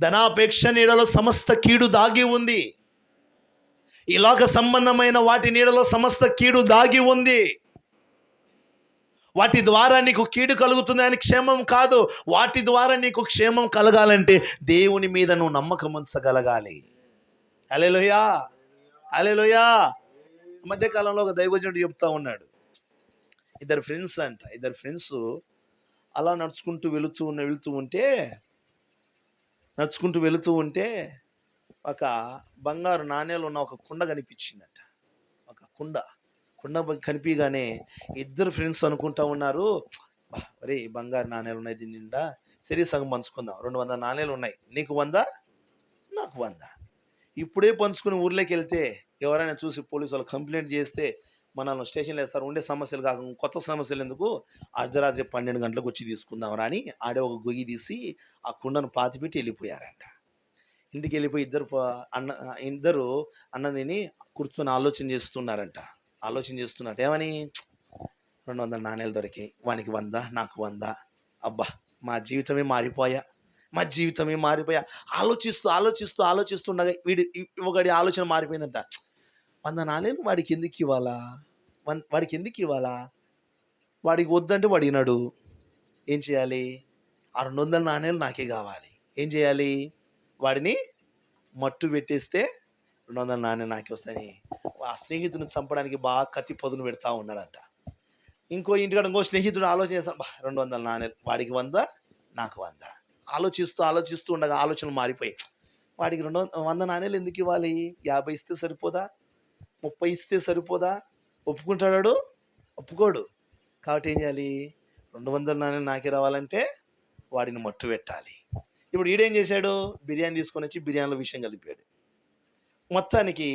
ధనాపేక్ష నీడలో సమస్త కీడు దాగి ఉంది. ఈ లోక సంబంధమైన వాటి నీడలో సమస్త కీడు దాగి ఉంది. వాటి ద్వారా నీకు కీడు కలుగుతుంది అని క్షేమం కాదు. వాటి ద్వారా నీకు క్షేమం కలగాలంటే దేవుని మీద నువ్వు నమ్మకం ఉంచగలగాలి. హల్లెలూయా, హల్లెలూయా. మధ్యకాలంలో ఒక దైవజనుడు చెప్తా ఉన్నాడు, ఇద్దరు ఫ్రెండ్స్ అలా నడుచుకుంటూ వెళుతూ ఉంటే ఒక బంగారు నాణేలు ఉన్న ఒక కుండ కనిపించిందట. ఒక కుండ కనిపించగానే ఇద్దరు ఫ్రెండ్స్ అనుకుంటా ఉన్నారు, అరే బంగారు నాణేలు ఉన్నాయి దీని నిండా, సరే సగం పంచుకుందాం, 200 నాణేలు ఉన్నాయి, నీకు 100 నాకు 100. ఇప్పుడే పంచుకుని ఊర్లోకి వెళ్తే ఎవరైనా చూసి పోలీసు వాళ్ళు కంప్లైంట్ చేస్తే మనల్ని స్టేషన్లో వేస్తారు. ఉండే సమస్యలు కాక కొత్త సమస్యలు ఎందుకు, అర్ధరాత్రి 12 గంటలకు వచ్చి తీసుకుందామరా అని ఆడే ఒక గొయ్యి తీసి ఆ కుండను పాతిపెట్టి వెళ్ళిపోయారంట. ఇంటికి వెళ్ళిపోయి ఇద్దరు అన్నదిని కూర్చొని ఆలోచన చేస్తున్నారంట. ఏమని? 200 నాణేలు దొరికి, వానికి 100 నాకు 100. అబ్బా మా జీవితమే మారిపోయా. ఆలోచిస్తుండగా ఒకటి ఆలోచన మారిపోయిందంట. 100 నాణేలు వాడికి ఎందుకు ఇవ్వాలా? వాడికి వద్దంటే వాడు వినడు. ఏం చేయాలి? ఆ 200 నాణేలు నాకే కావాలి. ఏం చేయాలి? వాడిని మట్టు పెట్టేస్తే 200 నాణేలు నాకే వస్తాయని ఆ స్నేహితుని చంపడానికి బాగా కత్తి పదును పెడతా ఉన్నాడంట. ఇంకో స్నేహితుడు ఆలోచన చేస్తాడు, 200 నాణేలు, వాడికి 100 నాకు 100. ఆలోచిస్తూ ఉండగా ఆలోచనలు మారిపోయి, వాడికి 100 నాణేలు ఎందుకు ఇవ్వాలి? 50 ఇస్తే సరిపోదా? 30 ఇస్తే సరిపోదా? ఒప్పుకుంటాడు? ఒప్పుకోడు. కాబట్టి ఏం చేయాలి? 200 నాణేలు నాకే రావాలంటే వాడిని మట్టు పెట్టాలి. ఇప్పుడు ఈడేం చేశాడు? బిర్యానీ తీసుకొని వచ్చి బిర్యానీలో విషయం కలిపాడు. మొత్తానికి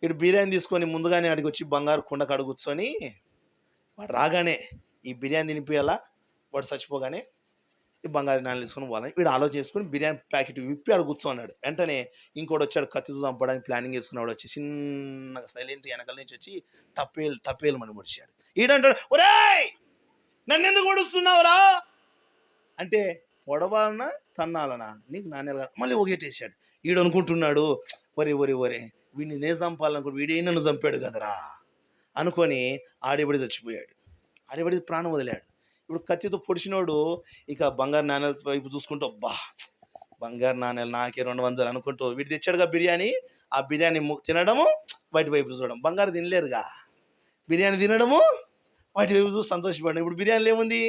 వీడు బిర్యానీ తీసుకొని ముందుగానే అడిగి వచ్చి బంగారు కుండ కాడ కూర్చొని వాడు రాగానే ఈ బిర్యానీ తినిపియాలా, వాడు చచ్చిపోగానే ఈ బంగారు నాణేలు తీసుకొని పోవాలని వీడు ఆలోచన చేసుకుని బిర్యానీ ప్యాకెట్ విప్పి ఆడ కూర్చోన్నాడు. వెంటనే ఇంకోటి వచ్చాడు, కత్తితో చంపడానికి ప్లానింగ్ చేసుకున్నాడు. వచ్చి చిన్నగా సైలెంట్ వెనకాల నుంచి వచ్చి టప్పేలు మని ముడిచాడు. ఈడంటాడు, ఒరేయ్ నన్ను ఎందుకు పొడుస్తున్నావురా అంటే, పొడవాలనా తన్నాలనా, నీకు నాణేలు కాదు. మళ్ళీ ఒగేటేసాడు. ఈడు అనుకుంటున్నాడు, ఒరే వీడిని నేను చంపాలనుకో, వీడే నన్ను చంపాడు కదరా అనుకొని ఆడేబడి చచ్చిపోయాడు. ఆడేబడి ప్రాణం వదిలాడు. ఇప్పుడు కత్తితో పొడిచినోడు ఇక బంగారు నాణేల వైపు చూసుకుంటూ, బంగారు నాణేలు నాకే 200 అనుకుంటూ వీడు తెచ్చాడుగా బిర్యానీ, ఆ బిర్యానీ తినడము, వాటి వైపు చూడడం. బంగారు తినలేరుగా, బిర్యానీ తినడము, వాటి వైపు చూసి సంతోషపడడం. ఇప్పుడు బిర్యానీలో ఏముంది?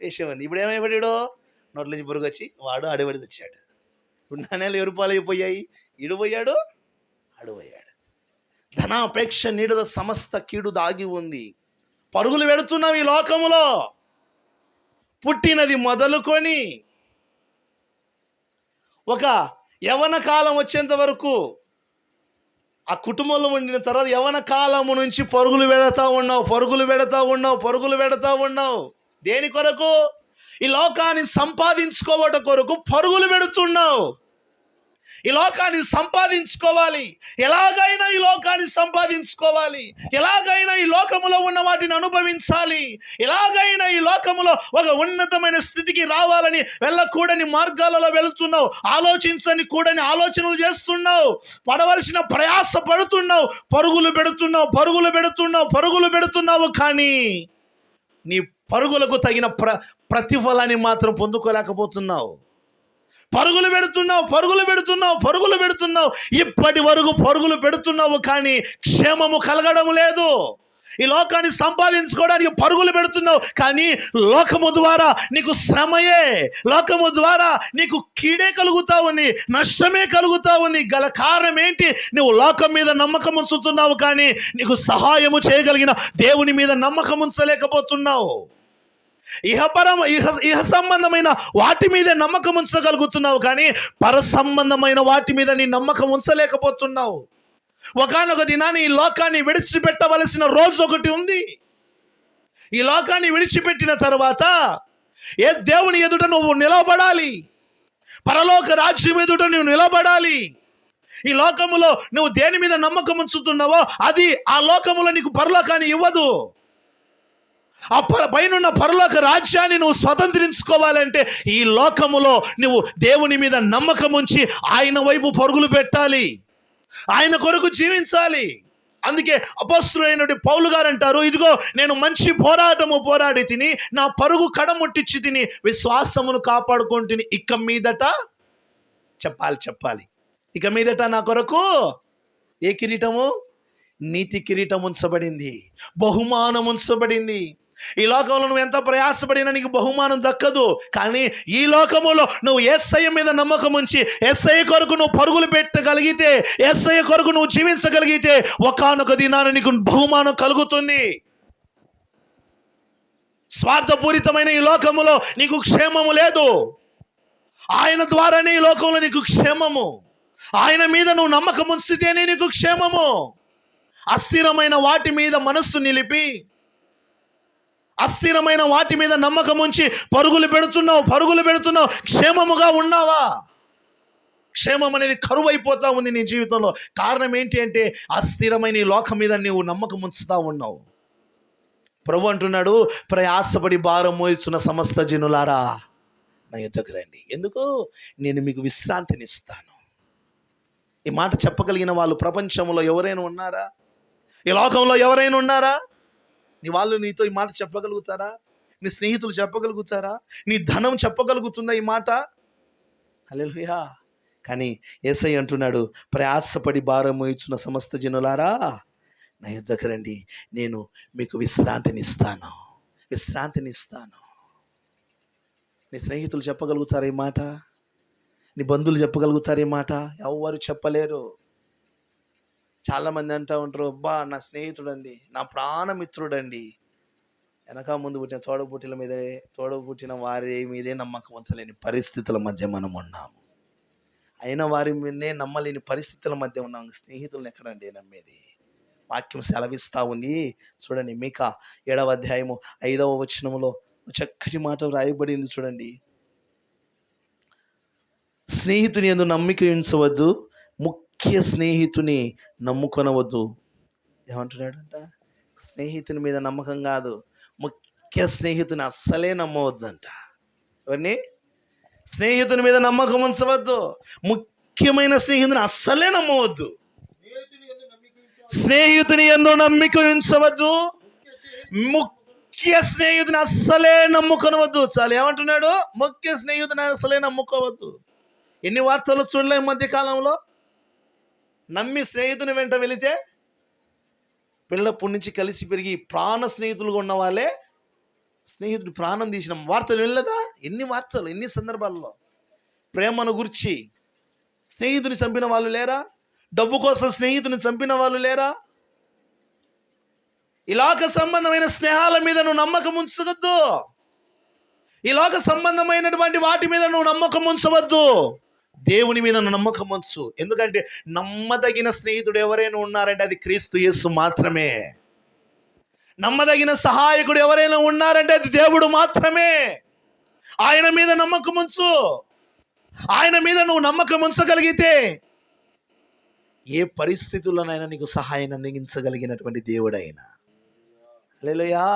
విషయం ఉంది. ఇప్పుడు ఏమైపడాడు? నోట్ల నుంచి బురుగు వచ్చి వాడు ఆడేబడి తెచ్చాడు. ఇప్పుడు నాణేలు ఎరుపాలైపోయాయి. ఈడుపోయాడు, ఆడుపోయాడు. ధనాపేక్ష నీడలో సమస్త కీడు దాగి ఉంది. పరుగులు పెడుతున్నాం ఈ లోకములో. పుట్టినది మొదలుకొని ఒక యవ్వన కాలం వచ్చేంత వరకు, ఆ కుటుంబంలో ఉండిన తర్వాత యవ్వన కాలము నుంచి పరుగులు పెడతా ఉన్నావు. దేని కొరకు? ఈ లోకాన్ని సంపాదించుకోవడం కొరకు పరుగులు పెడుతున్నావు. ఈ లోకాన్ని సంపాదించుకోవాలి, ఎలాగైనా ఈ లోకాన్ని సంపాదించుకోవాలి, ఎలాగైనా ఈ లోకములో ఉన్న వాటిని అనుభవించాలి, ఎలాగైనా ఈ లోకములో ఒక ఉన్నతమైన స్థితికి రావాలని వెళ్ళకూడని మార్గాలలో వెళుతున్నావు. ఆలోచించని కూడని ఆలోచనలు చేస్తున్నావు. పడవలసిన ప్రయాస పడుతున్నావు. పరుగులు పెడుతున్నావు. కానీ నీ పరుగులకు తగిన ప్రతిఫలాన్ని మాత్రం పొందుకోలేకపోతున్నావు. పరుగులు పెడుతున్నావు, ఇప్పటి వరకు పరుగులు పెడుతున్నావు, కానీ క్షేమము కలగడం లేదు. ఈ లోకాన్ని సంపాదించుకోవడానికి పరుగులు పెడుతున్నావు, కానీ లోకము ద్వారా నీకు శ్రమయే, లోకము ద్వారా నీకు కీడే కలుగుతా ఉంది, నష్టమే కలుగుతా ఉంది. గల కారణం ఏంటి? నువ్వు లోకం మీద నమ్మకం ఉంచుతున్నావు, కానీ నీకు సహాయము చేయగలిగిన దేవుని మీద నమ్మకం ఉంచలేకపోతున్నావు. ఇహ సంబంధమైన వాటి మీద నమ్మకం ఉంచగలుగుతున్నావు, కానీ పర సంబంధమైన వాటి మీద నీ నమ్మకం ఉంచలేకపోతున్నావు. ఒకానొక దినాన్ని ఈ లోకాన్ని విడిచిపెట్టవలసిన రోజు ఒకటి ఉంది. ఈ లోకాన్ని విడిచిపెట్టిన తర్వాత దేవుని ఎదుట నువ్వు నిలబడాలి, పరలోక రాజ్యం ఎదుట నువ్వు నిలబడాలి. ఈ లోకములో నువ్వు దేని మీద నమ్మకం ఉంచుతున్నావో అది ఆ లోకములో నీకు పరలోకాన్ని ఇవ్వదు. ఆ పైనున్న పరలోక రాజ్యాన్ని నువ్వు స్వతంత్రించుకోవాలంటే ఈ లోకములో నువ్వు దేవుని మీద నమ్మకం ఉంచి ఆయన వైపు పరుగులు పెట్టాలి, ఆయన కొరకు జీవించాలి. అందుకే అపోస్తలుడైన పౌలు గారు అంటారు, ఇదిగో నేను మంచి పోరాటము పోరాడి తిని నా పరుగు కడముట్టించి తిని విశ్వాసమును కాపాడుకుంటుని ఇక మీదట చెప్పాలి ఇక మీదట నా కొరకు ఏ కిరీటము? నీతి కిరీటం ఉంచబడింది, బహుమానం ఉంచబడింది. ఈ లోకంలో నువ్వు ఎంత ప్రయాసపడినా నీకు బహుమానం దక్కదు, కానీ ఈ లోకములో నువ్వు యేసయ్య మీద నమ్మకం ఉంచి యేసయ్య కొరకు నువ్వు పరుగులు పెట్టగలిగితే, యేసయ్య కొరకు నువ్వు జీవించగలిగితే ఒకానొక దినాన నీకు బహుమానం కలుగుతుంది. స్వార్థపూరితమైన ఈ లోకములో నీకు క్షేమము లేదు. ఆయన ద్వారానే ఈ లోకంలో నీకు క్షేమము. ఆయన మీద నువ్వు నమ్మకం ఉంచితేనే నీకు క్షేమము. అస్థిరమైన వాటి మీద మనస్సు నిలిపి, అస్థిరమైన వాటి మీద నమ్మకం ఉంచి పరుగులు పెడుతున్నావు, క్షేమముగా ఉన్నావా? క్షేమం అనేది కరువు అయిపోతా ఉంది నీ జీవితంలో. కారణం ఏంటి అంటే అస్థిరమైన ఈ లోకం మీద నీవు నమ్మకం ఉంచుతా ఉన్నావు. ప్రభు అంటున్నాడు, ప్రయాసపడి భారం మోయిస్తున్న సమస్త జనులారా నా యొద్దకు రండి, ఎందుకు? నేను మీకు విశ్రాంతినిస్తాను. ఈ మాట చెప్పగలిగిన వాళ్ళు ప్రపంచంలో ఎవరైనా ఉన్నారా? ఈ లోకంలో ఎవరైనా ఉన్నారా? నీ వాళ్ళు నీతో ఈ మాట చెప్పగలుగుతారా? నీ స్నేహితులు చెప్పగలుగుతారా? నీ ధనం చెప్పగలుగుతుందా ఈ మాట? హల్లెలూయా. కానీ యేసయ్య అంటున్నాడు, ప్రయాసపడి భారం మోయిచున్న సమస్త జనులారా నా యొద్దకు రండి, నేను మీకు విశ్రాంతినిస్తాను. నీ స్నేహితులు చెప్పగలుగుతారా ఈ మాట? నీ బంధువులు చెప్పగలుగుతారు ఈ మాట? ఎవరు చెప్పలేరు. చాలామంది అంటూ ఉంటారు, అబ్బా నా స్నేహితుడండి, నా ప్రాణమిత్రుడండి, వెనక ముందు పుట్టిన తోడబుట్టిన వారి మీదే నమ్మకం ఉంచలేని పరిస్థితుల మధ్య మనం ఉన్నాము. అయినా వారి మీదే నమ్మలేని పరిస్థితుల మధ్య ఉన్నాము. స్నేహితులను ఎక్కడండి నమ్మేది? వాక్యం సెలవిస్తూ ఉంది. చూడండి, మీకా 7వ అధ్యాయము 5వ వచనములో చక్కటి మాట రాయబడింది. చూడండి, స్నేహితుని యందు నమ్మిక ఉంచవద్దు, ముఖ్య స్నేహితుని నమ్ముకొనవద్దు. ఏమంటున్నాడంట? స్నేహితుని మీద నమ్మకం కాదు, ముఖ్య స్నేహితుని అస్సలే నమ్మవద్దంట. ఎవరిని? స్నేహితుని మీద నమ్మకం ఉంచవద్దు, ముఖ్యమైన స్నేహితుని అస్సలే నమ్మవద్దు. స్నేహితుని యందు నమ్మిక ఉంచవద్దు, ముఖ్య స్నేహితుని అస్సలే నమ్ముకొనవద్దు. చాలు, ఏమంటున్నాడు? ముఖ్య స్నేహితుని అస్సలే నమ్ముకోవద్దు. ఎన్ని వార్తలు చూడలే ఈ మధ్య కాలంలో? నమ్మి స్నేహితుని వెంట వెళితే పిల్లప్పటి నుంచి కలిసి పెరిగి ప్రాణ స్నేహితులుగా ఉన్న వాళ్ళే స్నేహితుడు ప్రాణం తీసిన వార్తలు వెళ్ళదా? ఎన్ని వార్తలు, ఎన్ని సందర్భాల్లో ప్రేమను గురించి స్నేహితుని చంపిన వాళ్ళు లేరా? డబ్బు కోసం స్నేహితుని చంపిన వాళ్ళు లేరా? ఈ లోక సంబంధమైన స్నేహాల మీద నువ్వు నమ్మకం ఉంచవద్దు. ఈ లోక సంబంధమైనటువంటి వాటి మీద నువ్వు నమ్మకం ఉంచవద్దు. దేవుని మీద నమ్మకం ఉంచు. ఎందుకంటే నమ్మదగిన స్నేహితుడు ఎవరైనా ఉన్నారంటే అది క్రీస్తు యేసు మాత్రమే. నమ్మదగిన సహాయకుడు ఎవరైనా ఉన్నారంటే అది దేవుడు మాత్రమే. ఆయన మీద నమ్మకం ఉంచు. ఆయన మీద నువ్వు నమ్మకం ఉంచగలిగితే ఏ పరిస్థితుల్లోనైనా నీకు సహాయం అందించగలిగినటువంటి దేవుడైనా. హల్లెలూయా.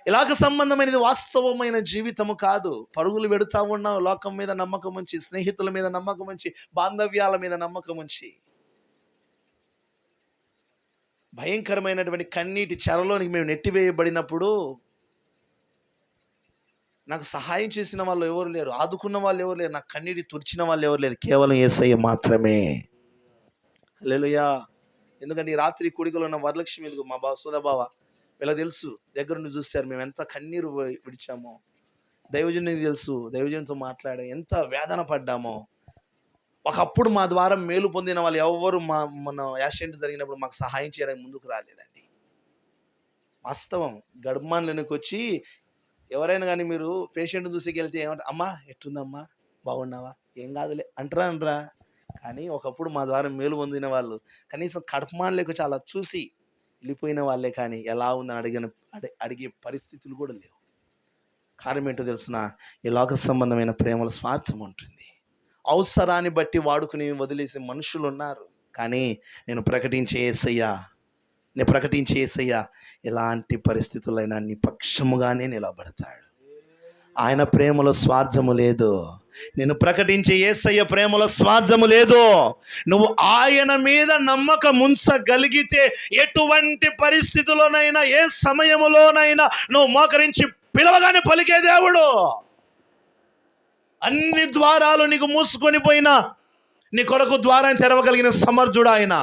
ఇలాగ సంబంధమైనది వాస్తవమైన జీవితము కాదు. పరుగులు పెడుతూ ఉన్నావు లోకం మీద నమ్మకం ఉంచి, స్నేహితుల మీద నమ్మకం ఉంచి, బాంధవ్యాల మీద నమ్మకం ఉంచి, భయంకరమైనటువంటి కన్నీటి చెరలోనికి మేము నెట్టివేయబడినప్పుడు నాకు సహాయం చేసిన వాళ్ళు ఎవరు లేరు, ఆదుకున్న వాళ్ళు ఎవరు లేరు, నాకు కన్నీటి తుడిచిన వాళ్ళు ఎవరు లేరు, కేవలం యేసయ్య మాత్రమే. హల్లెలూయా. ఎందుకంటే ఈ రాత్రి కూడికలో ఉన్న వరలక్ష్మి ఎదుగు మా సోదబావ వీళ్ళకి తెలుసు, దగ్గర నుండి చూస్తారు మేము ఎంత కన్నీరు విడిచామో. దైవజనునికి తెలుసు, దైవజనుతో మాట్లాడాం, ఎంత వేదన పడ్డామో. ఒకప్పుడు మా ద్వారా మేలు పొందిన వాళ్ళు ఎవరు మన యాక్సిడెంట్ జరిగినప్పుడు మాకు సహాయం చేయడానికి ముందుకు రాలేదండి. వాస్తవం. గర్భాన్లోకి వచ్చి ఎవరైనా కానీ మీరు పేషెంట్ చూసికి వెళ్తే ఏమంటారు, అమ్మా ఎట్టుందమ్మా, బాగున్నావా, ఏం కాదులే అంటారా. కానీ ఒకప్పుడు మా ద్వారా మేలు పొందిన వాళ్ళు కనీసం కడుపుమాన్లోకి వచ్చి అలా చూసి వెళ్ళిపోయిన వాళ్ళే, కానీ ఎలా ఉందని అడిగే పరిస్థితులు కూడా లేవు. కారణం ఏంటో తెలుసునా, ఈ లోక సంబంధమైన ప్రేమల స్వార్థం ఉంటుంది. అవసరాన్ని బట్టి వాడుకుని వదిలేసే మనుషులు ఉన్నారు. కానీ నేను ప్రకటించే యేసయ్య ఎలాంటి పరిస్థితులైనా నీ పక్షముగానే నిలబడతాడు. ఆయన ప్రేమలో స్వార్థము లేదు. నేను ప్రకటించే యేసయ్య ప్రేమలో స్వార్థము లేదు. నువ్వు ఆయన మీద నమ్మకం ఉంచగలిగితే ఎటువంటి పరిస్థితుల్లోనైనా, ఏ సమయంలోనైనా నువ్వు మోకరించి పిలవగానే పలికే దేవుడు. అన్ని ద్వారాలు నీకు మూసుకొని పోయినా నీ కొరకు ద్వారాన్ని తెరవగలిగిన సమర్థుడు ఆయన.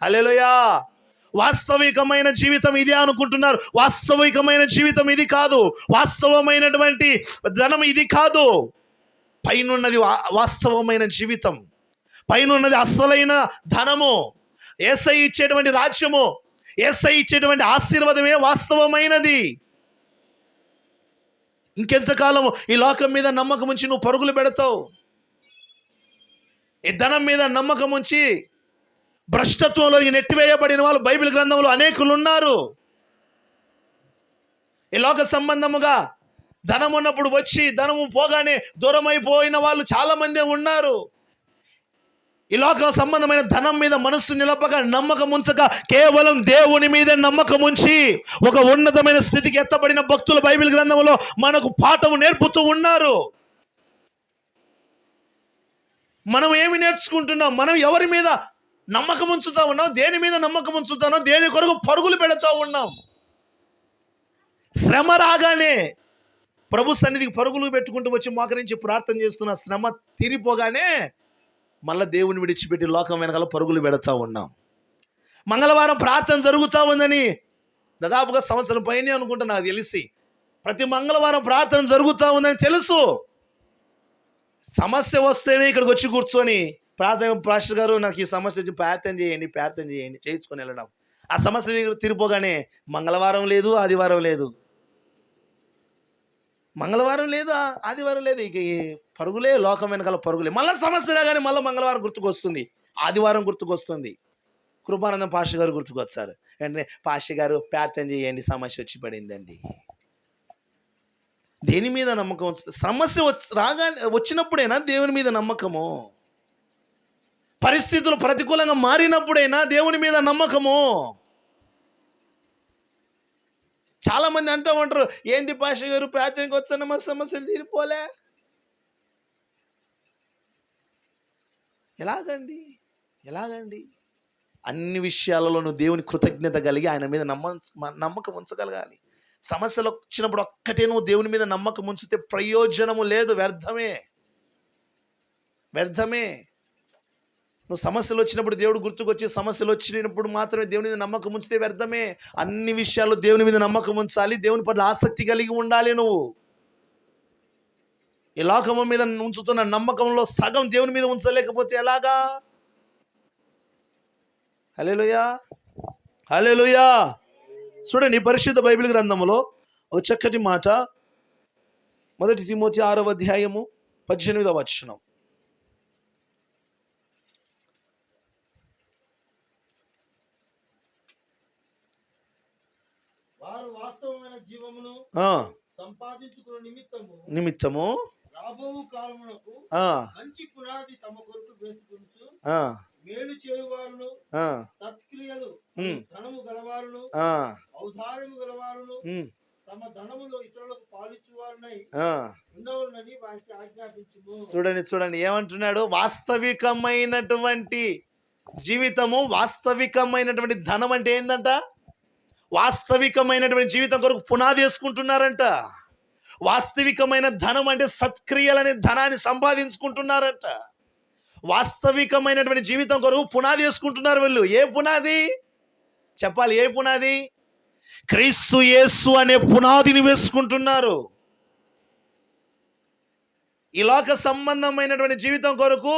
హల్లెలూయా. వాస్తవికమైన జీవితం ఇది అనుకుంటున్నారు. వాస్తవికమైన జీవితం ఇది కాదు. వాస్తవమైనటువంటి ధనం ఇది కాదు. పైనున్నది వాస్తవమైన జీవితం, పైనున్నది అసలైన ధనము, యేసయ్య ఇచ్చేటువంటి రాజ్యము, యేసయ్య ఇచ్చేటువంటి ఆశీర్వాదమే వాస్తవమైనది. ఇంకెంతకాలం ఈ లోకం మీద నమ్మకం ఉంచి నువ్వు పరుగులు పెడతావు? ఈ ధనం మీద నమ్మకం ఉంచి భ్రష్టత్వంలో నెట్టివేయబడిన వాళ్ళు బైబిల్ గ్రంథంలో అనేకులు ఉన్నారు. ఈ లోక సంబంధముగా ధనం ఉన్నప్పుడు వచ్చి ధనము పోగానే దూరం అయిపోయిన వాళ్ళు చాలా మంది ఉన్నారు. ఈ లోక సంబంధమైన ధనం మీద మనస్సు నిలపక, నమ్మకం ఉంచక, కేవలం దేవుని మీద నమ్మకం ఉంచి ఒక ఉన్నతమైన స్థితికి ఎత్తబడిన భక్తులు బైబిల్ గ్రంథంలో మనకు పాఠము నేర్పుతూ ఉన్నారు. మనం ఏమి నేర్చుకుంటున్నాం? మనం ఎవరి మీద నమ్మకం ఉంచుతా ఉన్నాం? దేని మీద నమ్మకం ఉంచుతానో దేని కొరకు పరుగులు పెడతా ఉన్నాం? శ్రమ రాగానే ప్రభు సన్నిధికి పరుగులు పెట్టుకుంటూ వచ్చి మోకరించి ప్రార్థన చేస్తున్న శ్రమ తీరిపోగానే మళ్ళీ దేవుని విడిచిపెట్టి లోకం వెనకాల పరుగులు పెడతా ఉన్నాం. మంగళవారం ప్రార్థన జరుగుతూ ఉందని దాదాపుగా సంవత్సరం పైనే అనుకుంటా నాకు తెలిసి, ప్రతి మంగళవారం ప్రార్థన జరుగుతూ ఉందని తెలుసు. సమస్య వస్తేనే ఇక్కడికి వచ్చి కూర్చొని పాస్టర్ గారు నాకు ఈ సమస్య వచ్చి ప్రార్థన చేయండి చేయించుకొని వెళ్ళడం. ఆ సమస్య తీరిపోగానే మంగళవారం లేదు, ఆదివారం లేదు, మంగళవారం లేదు, ఆదివారం లేదు, ఇక పరుగులే, లోకం వెనకాల పరుగులే. మళ్ళీ సమస్య రాగానే మళ్ళీ మంగళవారం గుర్తుకొస్తుంది, ఆదివారం గుర్తుకొస్తుంది, కృపానందం పాస్టర్ గారు గుర్తుకొచ్చారు. వెంటనే పాస్టర్ గారు ప్రార్థన చేయండి, సమస్య వచ్చి పడిందండి. దేని మీద నమ్మకం? సమస్య వచ్చినప్పుడైనా దేవుని మీద నమ్మకము, పరిస్థితులు ప్రతికూలంగా మారినప్పుడైనా దేవుని మీద నమ్మకము. చాలా మంది అంటూ ఉంటారు, ఏంది పాస్టర్ గారు ప్రార్థనకి వచ్చాను మా సమస్యలు తీరిపోలే. ఎలాగండి? అన్ని విషయాలలోనూ దేవుని కృతజ్ఞత కలిగి ఆయన మీద నమ్మకం ఉంచగలగాలి. సమస్యలు వచ్చినప్పుడు ఒక్కటే నువ్వు దేవుని మీద నమ్మకం ఉంచితే ప్రయోజనము లేదు, వ్యర్థమే. నువ్వు సమస్యలు వచ్చినప్పుడు దేవుడు గుర్తుకొచ్చి సమస్యలు వచ్చినప్పుడు మాత్రమే దేవుని మీద నమ్మకం ఉంచితే వ్యర్థమే. అన్ని విషయాల్లో దేవుని మీద నమ్మకం ఉంచాలి, దేవుని పట్ల ఆసక్తి కలిగి ఉండాలి. నువ్వు ఈ లోకము మీద ఉంచుతున్న నమ్మకంలో సగం దేవుని మీద ఉంచలేకపోతే ఎలాగా? హల్లెలూయా. చూడండి, పరిశుద్ధ బైబిల్ గ్రంథములో ఒక చక్కటి మాట, 1 తిమోతి 6వ అధ్యాయము 18వ వచనం. వారు వాస్తవమైన జీవమును సంపాదించుకున్న నిమిత్తము రాబో కాలమునకు మంచి పునాది తమ కొరకు వేసుకొనుచు మేలు చేయువారును సత్క్రియలు ధనము గలవారును ఔదార్యము గలవారును తమ ధనములో ఇతరులకు పాలిచ్చువారునై ఉండవలనని వారికి ఆజ్ఞాపించుము. చూడండి ఏమంటున్నాడు? వాస్తవికమైనటువంటి జీవితము, వాస్తవికమైనటువంటి ధనం అంటే ఏంటంట? వాస్తవికమైనటువంటి జీవితం కొరకు పునాది వేసుకుంటున్నారంట. వాస్తవికమైన ధనం అంటే సత్క్రియలనే ధనాన్ని సంపాదించుకుంటున్నారంట. వాస్తవికమైనటువంటి జీవితం కొరకు పునాది వేసుకుంటున్నారు వీళ్ళు. ఏ పునాది చెప్పాలి? ఏ పునాది? క్రీస్తు యేసు అనే పునాదిని వేసుకుంటున్నారు. ఈ లోక సంబంధమైనటువంటి జీవితం కొరకు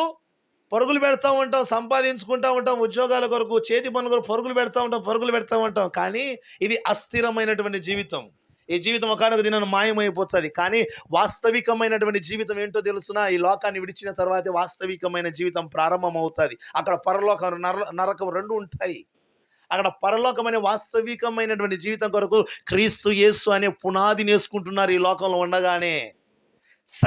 పరుగులు పెడతా ఉంటాం, సంపాదించుకుంటా ఉంటాం, ఉద్యోగాల కొరకు, చేతి పనుల కొరకు పరుగులు పెడతా ఉంటాం. కానీ ఇది అస్థిరమైనటువంటి జీవితం. ఈ జీవితం ఒకనొక దినాన మాయమైపోతుంది. కానీ వాస్తవికమైనటువంటి జీవితం ఏంటో తెలుసునా? ఈ లోకాన్ని విడిచిన తర్వాతే వాస్తవికమైన జీవితం ప్రారంభం అవుతుంది. అక్కడ పరలోకం నరకం రెండు ఉంటాయి. అక్కడ పరలోకమైన వాస్తవికమైనటువంటి జీవితం కొరకు క్రీస్తు యేసు అనే పునాదిని వేసుకుంటున్నారు. ఈ లోకంలో ఉండగానే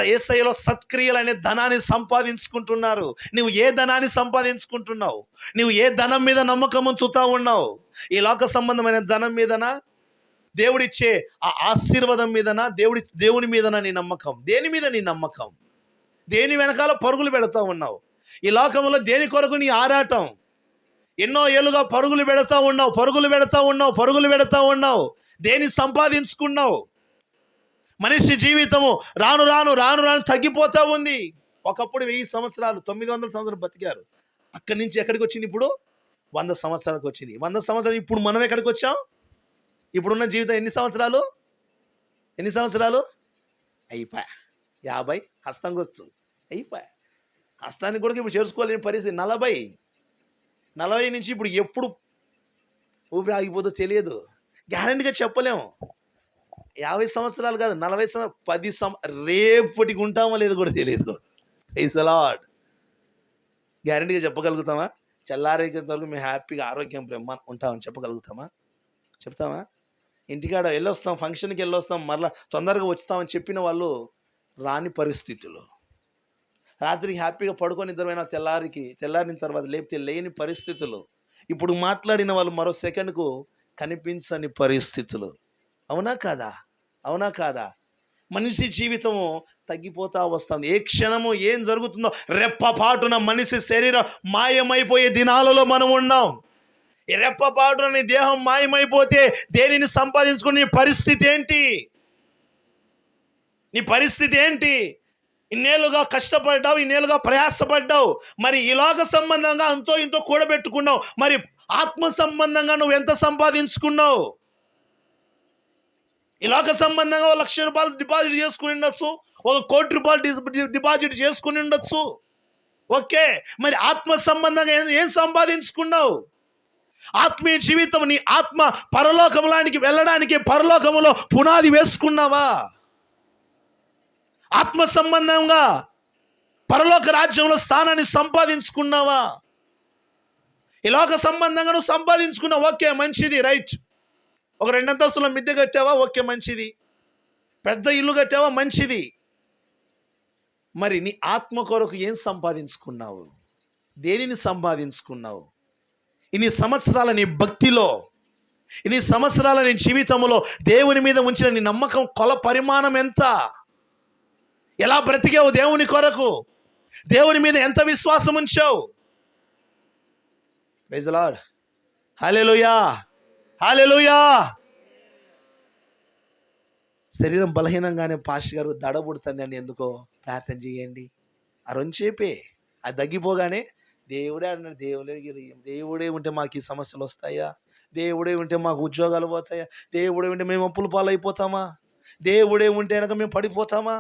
యేసయ్యలో సత్క్రియలు అనే ధనాన్ని సంపాదించుకుంటున్నారు. నువ్వు ఏ ధనాన్ని సంపాదించుకుంటున్నావు? నువ్వు ఏ ధనం మీద నమ్మకం ఉంచుతా ఉన్నావు? ఈ లోక సంబంధమైన ధనం మీదనా, దేవుడిచ్చే ఆ ఆశీర్వాదం మీదనా, దేవుని మీదనా నీ నమ్మకం? దేని మీద నీ నమ్మకం? దేని వెనకాల పరుగులు పెడతా ఉన్నావు? ఈ లోకంలో దేని కొరకు నీ ఆరాటం? ఎన్నో ఏళ్ళుగా పరుగులు పెడతా ఉన్నావు. దేని సంపాదించుకున్నావు? మనిషి జీవితము రాను రాను తగ్గిపోతూ ఉంది. ఒకప్పుడు 1000 సంవత్సరాలు 900 సంవత్సరాలు బతికారు. అక్కడి నుంచి ఎక్కడికి వచ్చింది? ఇప్పుడు 100 సంవత్సరాలకు వచ్చింది. 100 సంవత్సరాలు ఇప్పుడు మనం ఎక్కడికి వచ్చాం? ఇప్పుడున్న జీవితం ఎన్ని సంవత్సరాలు? అయిపోయా. 50 హస్తం కొచ్చు అయిపోయా. హస్తానికి కూడా ఇప్పుడు చేర్చుకోలేని పరిస్థితి. 40 నుంచి ఇప్పుడు ఎప్పుడు ఊపిరి ఆగిపోతుందో తెలియదు. గ్యారెంటీగా చెప్పలేము. 50 సంవత్సరాలు కాదు, 40 సంవత్సరాలు, 10 రేపటికి ఉంటామో లేదో కూడా తెలియదు. Praise the lord. గ్యారెంటీగా చెప్పగలుగుతామా? చల్లారేంత వరకు మేము హ్యాపీగా ఆరోగ్యం ప్రేమ ఉంటామని చెప్తామా? ఇంటికాడ వెళ్ళొస్తాం, ఫంక్షన్కి వెళ్ళొస్తాం, మరలా తొందరగా వచ్చుతామని చెప్పిన వాళ్ళు రాని పరిస్థితులు. రాత్రికి హ్యాపీగా పడుకొని నిద్రపోయిన తెల్లారిన తర్వాత లేపితే లేని పరిస్థితులు. ఇప్పుడు మాట్లాడిన వాళ్ళు మరో సెకండ్కు కనిపించని పరిస్థితులు. అవునా కాదా? మనిషి జీవితము తగ్గిపోతా వస్తుంది. ఏ క్షణము ఏం జరుగుతుందో రెప్పపాటున మనిషి శరీరం మాయమైపోయే దినాలలో మనం ఉన్నాం. ఈ రెప్పపాటున నీ దేహం మాయమైపోతే దేనిని సంపాదించుకుని నీ పరిస్థితి ఏంటి? ఇన్నేళ్ళుగా కష్టపడ్డావు, ఇన్నేళ్ళుగా ప్రయాసపడ్డావు. మరి ఈ లోక సంబంధంగా అంతో ఇంతో కూడబెట్టుకున్నావు. మరి ఆత్మ సంబంధంగా నువ్వు ఎంత సంపాదించుకున్నావు? ఈ లోక సంబంధంగా 1,00,000 రూపాయలు డిపాజిట్ చేసుకుని ఉండొచ్చు, 1,00,00,000 రూపాయలు డిపాజిట్ చేసుకుని ఉండొచ్చు. ఓకే, మరి ఆత్మ సంబంధంగా ఏం సంపాదించుకున్నావు? ఆత్మీయ జీవితం, నీ ఆత్మ పరలోకములానికి వెళ్ళడానికి పరలోకములో పునాది వేసుకున్నావా? ఆత్మ సంబంధంగా పరలోక రాజ్యంలో స్థానాన్ని సంపాదించుకున్నావా? ఈ లోక సంబంధంగా నువ్వు సంపాదించుకున్నావు. ఓకే, మంచిది, రైట్. ఒక 2 అంతస్తుల మిద్దె కట్టావా? ఓకే, మంచిది. పెద్ద ఇల్లు కట్టావా? మంచిది. మరి నీ ఆత్మ కొరకు ఏం సంపాదించుకున్నావు? దేనిని సంపాదించుకున్నావు? ఇన్ని సంవత్సరాల నీ భక్తిలో, ఇన్ని సంవత్సరాల నీ జీవితంలో దేవుని మీద ఉంచిన నీ నమ్మకం కొల పరిమాణం ఎంత? ఎలా బ్రతికావు దేవుని కొరకు? దేవుని మీద ఎంత విశ్వాసం ఉంచావు? Praise the Lord. హల్లెలూయా. శరీరం బలహీనంగానే పాస్టర్ గారు దడబుడుతుంది అండి, ఎందుకో ప్రార్థన చేయండి. ఆ రొంచేపే అది తగ్గిపోగానే దేవుడే అన్నాడు. దేవుడే ఉంటే మాకు ఈ సమస్యలు వస్తాయా? దేవుడే ఉంటే మాకు ఉద్యోగాలు పోతాయా? దేవుడే ఉంటే మేము అప్పుల పాలైపోతామా? దేవుడే ఉంటే కనుక మేము పడిపోతామా?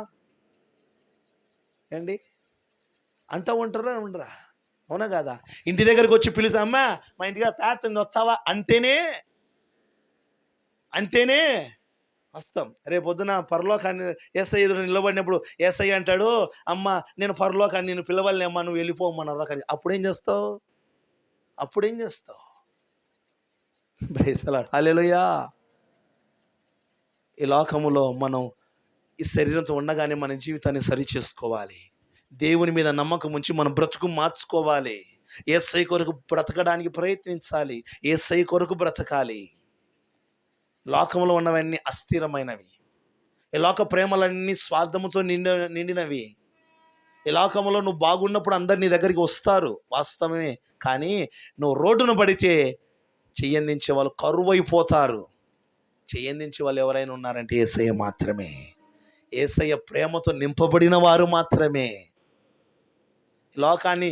ఏండి అంటూ ఉంటారా? ఉండరా? అవునా కాదా? ఇంటి దగ్గరికి వచ్చి పిలిచి, అమ్మా మా ఇంటికి ప్రార్థన వచ్చావా అంటేనే వస్తాం. రేపు పొద్దున పరలోకాన్ని యేసయ్య ఎదురు నిలబడినప్పుడు యేసయ్య అంటాడు, అమ్మ నేను పరలోకాన్ని నేను పిలవలేమ్మా, నువ్వు వెళ్ళిపోమ్మా నరకానికి. అప్పుడేం చేస్తావు? Praise the Lord. హల్లెలూయా. ఈ లోకములో మనం ఈ శరీరంతో ఉండగానే మన జీవితాన్ని సరి చేసుకోవాలి. దేవుని మీద నమ్మకం ఉంచి మన బ్రతుకు మార్చుకోవాలి. యేసయ్య కొరకు బ్రతకడానికి ప్రయత్నించాలి. యేసయ్య కొరకు బ్రతకాలి. లోకంలో ఉన్నవన్నీ అస్థిరమైనవి. ఈ లోక ప్రేమలన్నీ స్వార్థముతో నిండినవి. ఈ లోకంలో నువ్వు బాగున్నప్పుడు అందరు నీ దగ్గరికి వస్తారు, వాస్తవమే. కానీ నువ్వు రోడ్డును పడితే చెయ్యందించే వాళ్ళు కరువైపోతారు. చెయ్యందించే వాళ్ళు ఎవరైనా ఉన్నారంటే యేసయ్య మాత్రమే. యేసయ్య ప్రేమతో నింపబడిన వారు మాత్రమే. ఈ లోకాన్ని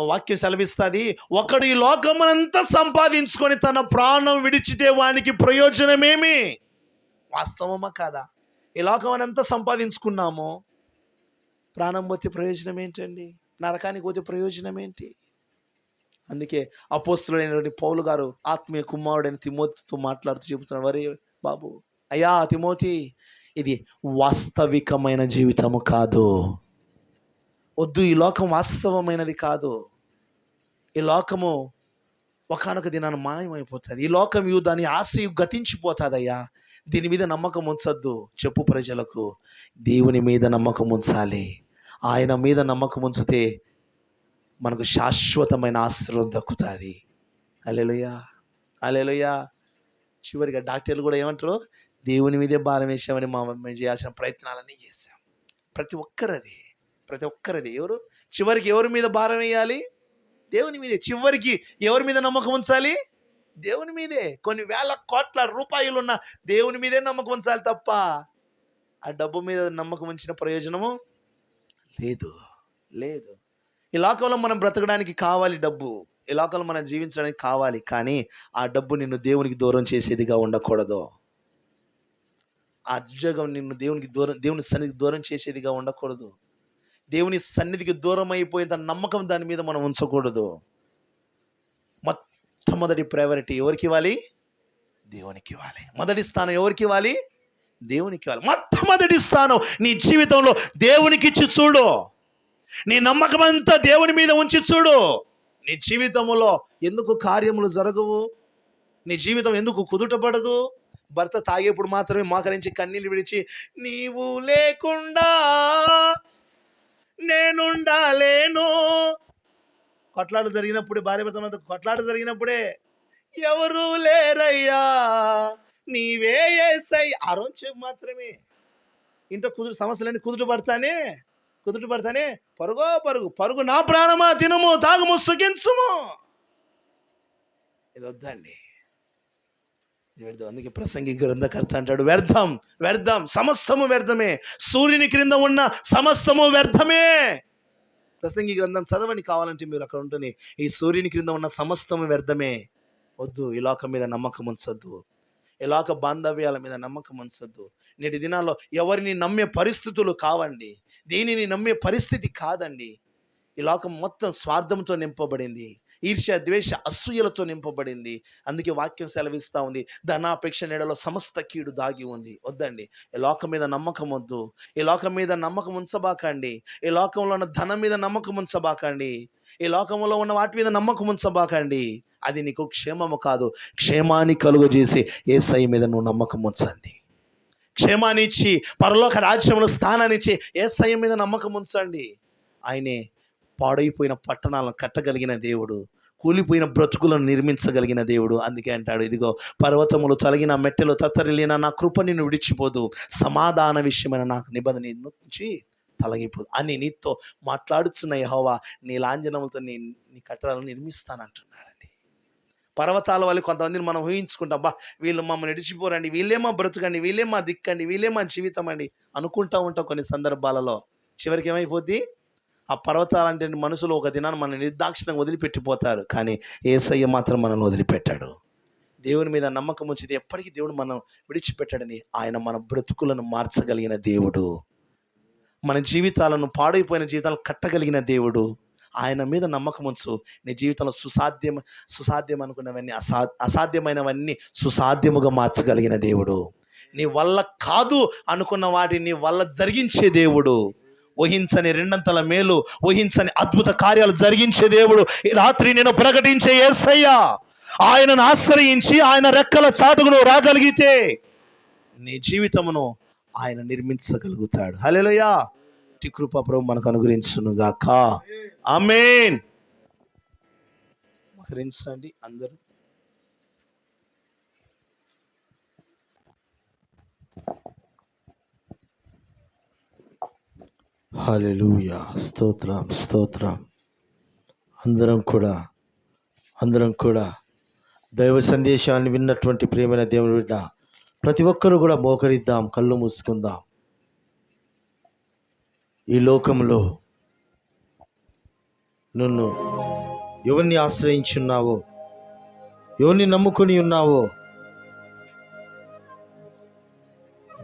వాక్యం సెలవిస్తుంది, ఒకడు ఈ లోకమునంతా సంపాదించుకొని తన ప్రాణం విడిచితే వానికి ప్రయోజనమేమి? వాస్తవమా కాదా? ఈ లోకమనంతా సంపాదించుకున్నాము, ప్రాణం పోతే ప్రయోజనం ఏంటండి? నరకానికి పోతే ప్రయోజనం ఏంటి? అందుకే అపోస్తలుడైనటువంటి పౌలు గారు ఆత్మీయ కుమారుడైన తిమోతితో మాట్లాడుతూ చెబుతున్నాడు, వరే బాబు, అయ్యా తిమోతి, ఇది వాస్తవికమైన జీవితము కాదు. వద్దు, ఈ లోకం వాస్తవమైనది కాదు. ఈ లోకము ఒకానొక దినాన్ని మాయమైపోతుంది. ఈ లోకం దాని ఆశయు గతించిపోతుందయ్యా. దీని మీద నమ్మకం ఉంచొద్దు. చెప్పు ప్రజలకు, దేవుని మీద నమ్మకం ఉంచాలి. ఆయన మీద నమ్మకం ఉంచితే మనకు శాశ్వతమైన ఆశీర్వాదం దక్కుతుంది. హల్లెలూయా, హల్లెలూయా. చివరిగా డాక్టర్లు కూడా ఏమంటారు? దేవుని మీదే భారం వేసామని మేము చేయాల్సిన ప్రయత్నాలన్నీ చేశాం. ప్రతి ఒక్కరిది ఎవరు చివరికి ఎవరి మీద భారం వేయాలి? దేవుని మీదే. చివరికి ఎవరి మీద నమ్మకం ఉంచాలి? దేవుని మీదే. కొన్ని వేల కోట్ల రూపాయలు ఉన్న దేవుని మీదే నమ్మకం ఉంచాలి తప్ప ఆ డబ్బు మీద నమ్మకం ఉంచిన ప్రయోజనము లేదు. ఈ లోకంలో మనం బ్రతకడానికి కావాలి డబ్బు, ఈ లోకంలో మనం జీవించడానికి కావాలి. కానీ ఆ డబ్బు నిన్ను దేవునికి దూరం చేసేదిగా ఉండకూడదు. ఆ ఉద్యోగం నిన్ను దేవుని సన్నిధికి దూరం చేసేదిగా ఉండకూడదు. దేవుని సన్నిధికి దూరం అయిపోయేంత నమ్మకం దాని మీద మనం ఉంచకూడదు. మొట్టమొదటి ప్రయారిటీ ఎవరికి ఇవ్వాలి? దేవునికి ఇవ్వాలి. మొదటి స్థానం ఎవరికి ఇవ్వాలి? దేవునికి ఇవ్వాలి. మొట్టమొదటి స్థానం నీ జీవితంలో దేవునికి ఇచ్చి చూడు. నీ నమ్మకం అంతా దేవుని మీద ఉంచి చూడు. నీ జీవితంలో ఎందుకు కార్యములు జరగవు? నీ జీవితం ఎందుకు కుదుటపడదు? భర్త తాగేప్పుడు మాత్రమే మోకరించి కన్నీళ్ళు విడిచి, నీవు లేకుండా నేనుండాలేను. కొట్లాట జరిగినప్పుడే, భార్య భర్త కొట్లాట జరిగినప్పుడే, ఎవరు లేరయ్యా నీవే యేసయ్యా, ఆ రోజు మాత్రమే. ఇంట్లో సమస్యలన్నీ కుదుట పడతానే పరుగు నా ప్రాణమా, తినము తాగుము సుఖించుము. ఇది వద్దండి, ఇది వ్యర్థం. అందుకే ప్రసంగి గ్రంథకర్త అంటాడు, వ్యర్థం సమస్తము వ్యర్థమే, సూర్యుని క్రింద ఉన్న సమస్తము వ్యర్థమే. ప్రసంగి గ్రంథం చదవండి కావాలంటే మీరు, అక్కడ ఉంటుంది. ఈ సూర్యుని క్రింద ఉన్న సమస్తము వ్యర్థమే. వద్దు, ఈ లోకం మీద నమ్మకం ఉంచొద్దు. ఈ లోక బాంధవ్యాల మీద నమ్మకం ఉంచొద్దు. నేటి దినాల్లో ఎవరిని నమ్మే పరిస్థితులు కావండి, దేనిని నమ్మే పరిస్థితి కాదండి. ఈ లోకం మొత్తం స్వార్థంతో నింపబడింది, ఈర్ష్య ద్వేష అసూయలతో నింపబడింది. అందుకే వాక్యం సెలవిస్తూ ఉంది, ధనాపేక్ష నీడలో సమస్త కీడు దాగి ఉంది. వద్దండి, ఈ లోకం మీద నమ్మకం వద్దు. ఈ లోకం మీద నమ్మకం ఉంచబాకండి. ఈ లోకంలో ఉన్న ధనం మీద నమ్మకం ఉంచబాకండి. ఈ లోకంలో ఉన్న వాటి మీద నమ్మకం ఉంచబాకండి. అది నీకు క్షేమము కాదు. క్షేమాన్ని కలుగజేసి యేసయ్య మీద నువ్వు నమ్మకం ఉంచండి. క్షేమాన్ని ఇచ్చి పరలోక రాజ్యంలో స్థానాన్ని ఇచ్చి యేసయ్య మీద నమ్మకం ఉంచండి. ఆయనే పాడైపోయిన పట్టణాలను కట్టగలిగిన దేవుడు, కూలిపోయిన బ్రతుకులను నిర్మించగలిగిన దేవుడు. అందుకే అంటాడు, ఇదిగో పర్వతములు తొలగిన, మెట్టెలు తత్తరిల్లిన, నా కృప నిన్ను విడిచిపోదు, సమాధాన విషయమైన నాకు నిబంధన నుంచి తొలగిపోదు అని నీతో మాట్లాడుతున్న యెహోవా నీ లాంఛనములతో నీ కట్టడాలను నిర్మిస్తానంటున్నాడండి. పర్వతాల వల్ల కొంతమందిని మనం ఊహించుకుంటాం, బా వీళ్ళు మమ్మల్ని విడిచిపోరండి, వీళ్ళే మా బ్రతుకండి, వీళ్ళే మా దిక్కండి, వీళ్ళే మా జీవితం అండి అనుకుంటూ ఉంటాం. కొన్ని సందర్భాలలో చివరికి ఏమైపోద్ది? ఆ పర్వతాలంటే మనుషులు ఒక దినాన్ని మన నిర్దాక్షిణంగా వదిలిపెట్టిపోతారు. కానీ యేసయ్య మాత్రం మనల్ని వదిలిపెట్టాడు. దేవుని మీద నమ్మకం ఉంచితే ఎప్పటికీ దేవుడు మనం విడిచిపెట్టాడని. ఆయన మన బ్రతుకులను మార్చగలిగిన దేవుడు, మన జీవితాలను, పాడైపోయిన జీవితాలను కట్టగలిగిన దేవుడు. ఆయన మీద నమ్మకం ఉంచు. నీ జీవితంలో సుసాధ్యం అనుకున్నవన్నీ అసాధ్యమైనవన్నీ సుసాధ్యముగా మార్చగలిగిన దేవుడు. నీ వల్ల కాదు అనుకున్న వాటిని నీ వల్ల జరిగించే దేవుడు. ఊహించని రెండంతల మేలు, ఊహించని అద్భుత కార్యాలు జరిగించే దేవుడు. ఈ రాత్రి నేను ప్రకటించే యేసయ్య, ఆయనను ఆశ్రయించి ఆయన రెక్కల చాటును రాగలిగితే నీ జీవితమును ఆయన నిర్మించగలుగుతాడు. హల్లెలూయా. ఇట్టి కృప ప్రభు మనకు అనుగ్రహించును గాక. ఆమేన్. మోకరించండి అందరూ. హల్లెలూయా. స్తోత్రం. అందరం కూడా దైవ సందేశాన్ని విన్నటువంటి ప్రియమైన దేవుని బిడ్డ ప్రతి ఒక్కరూ కూడా మోకరిద్దాం, కళ్ళు మూసుకుందాం. ఈ లోకంలో నన్ను ఎవరిని ఆశ్రయించున్నావో, ఎవరిని నమ్ముకొని ఉన్నావో,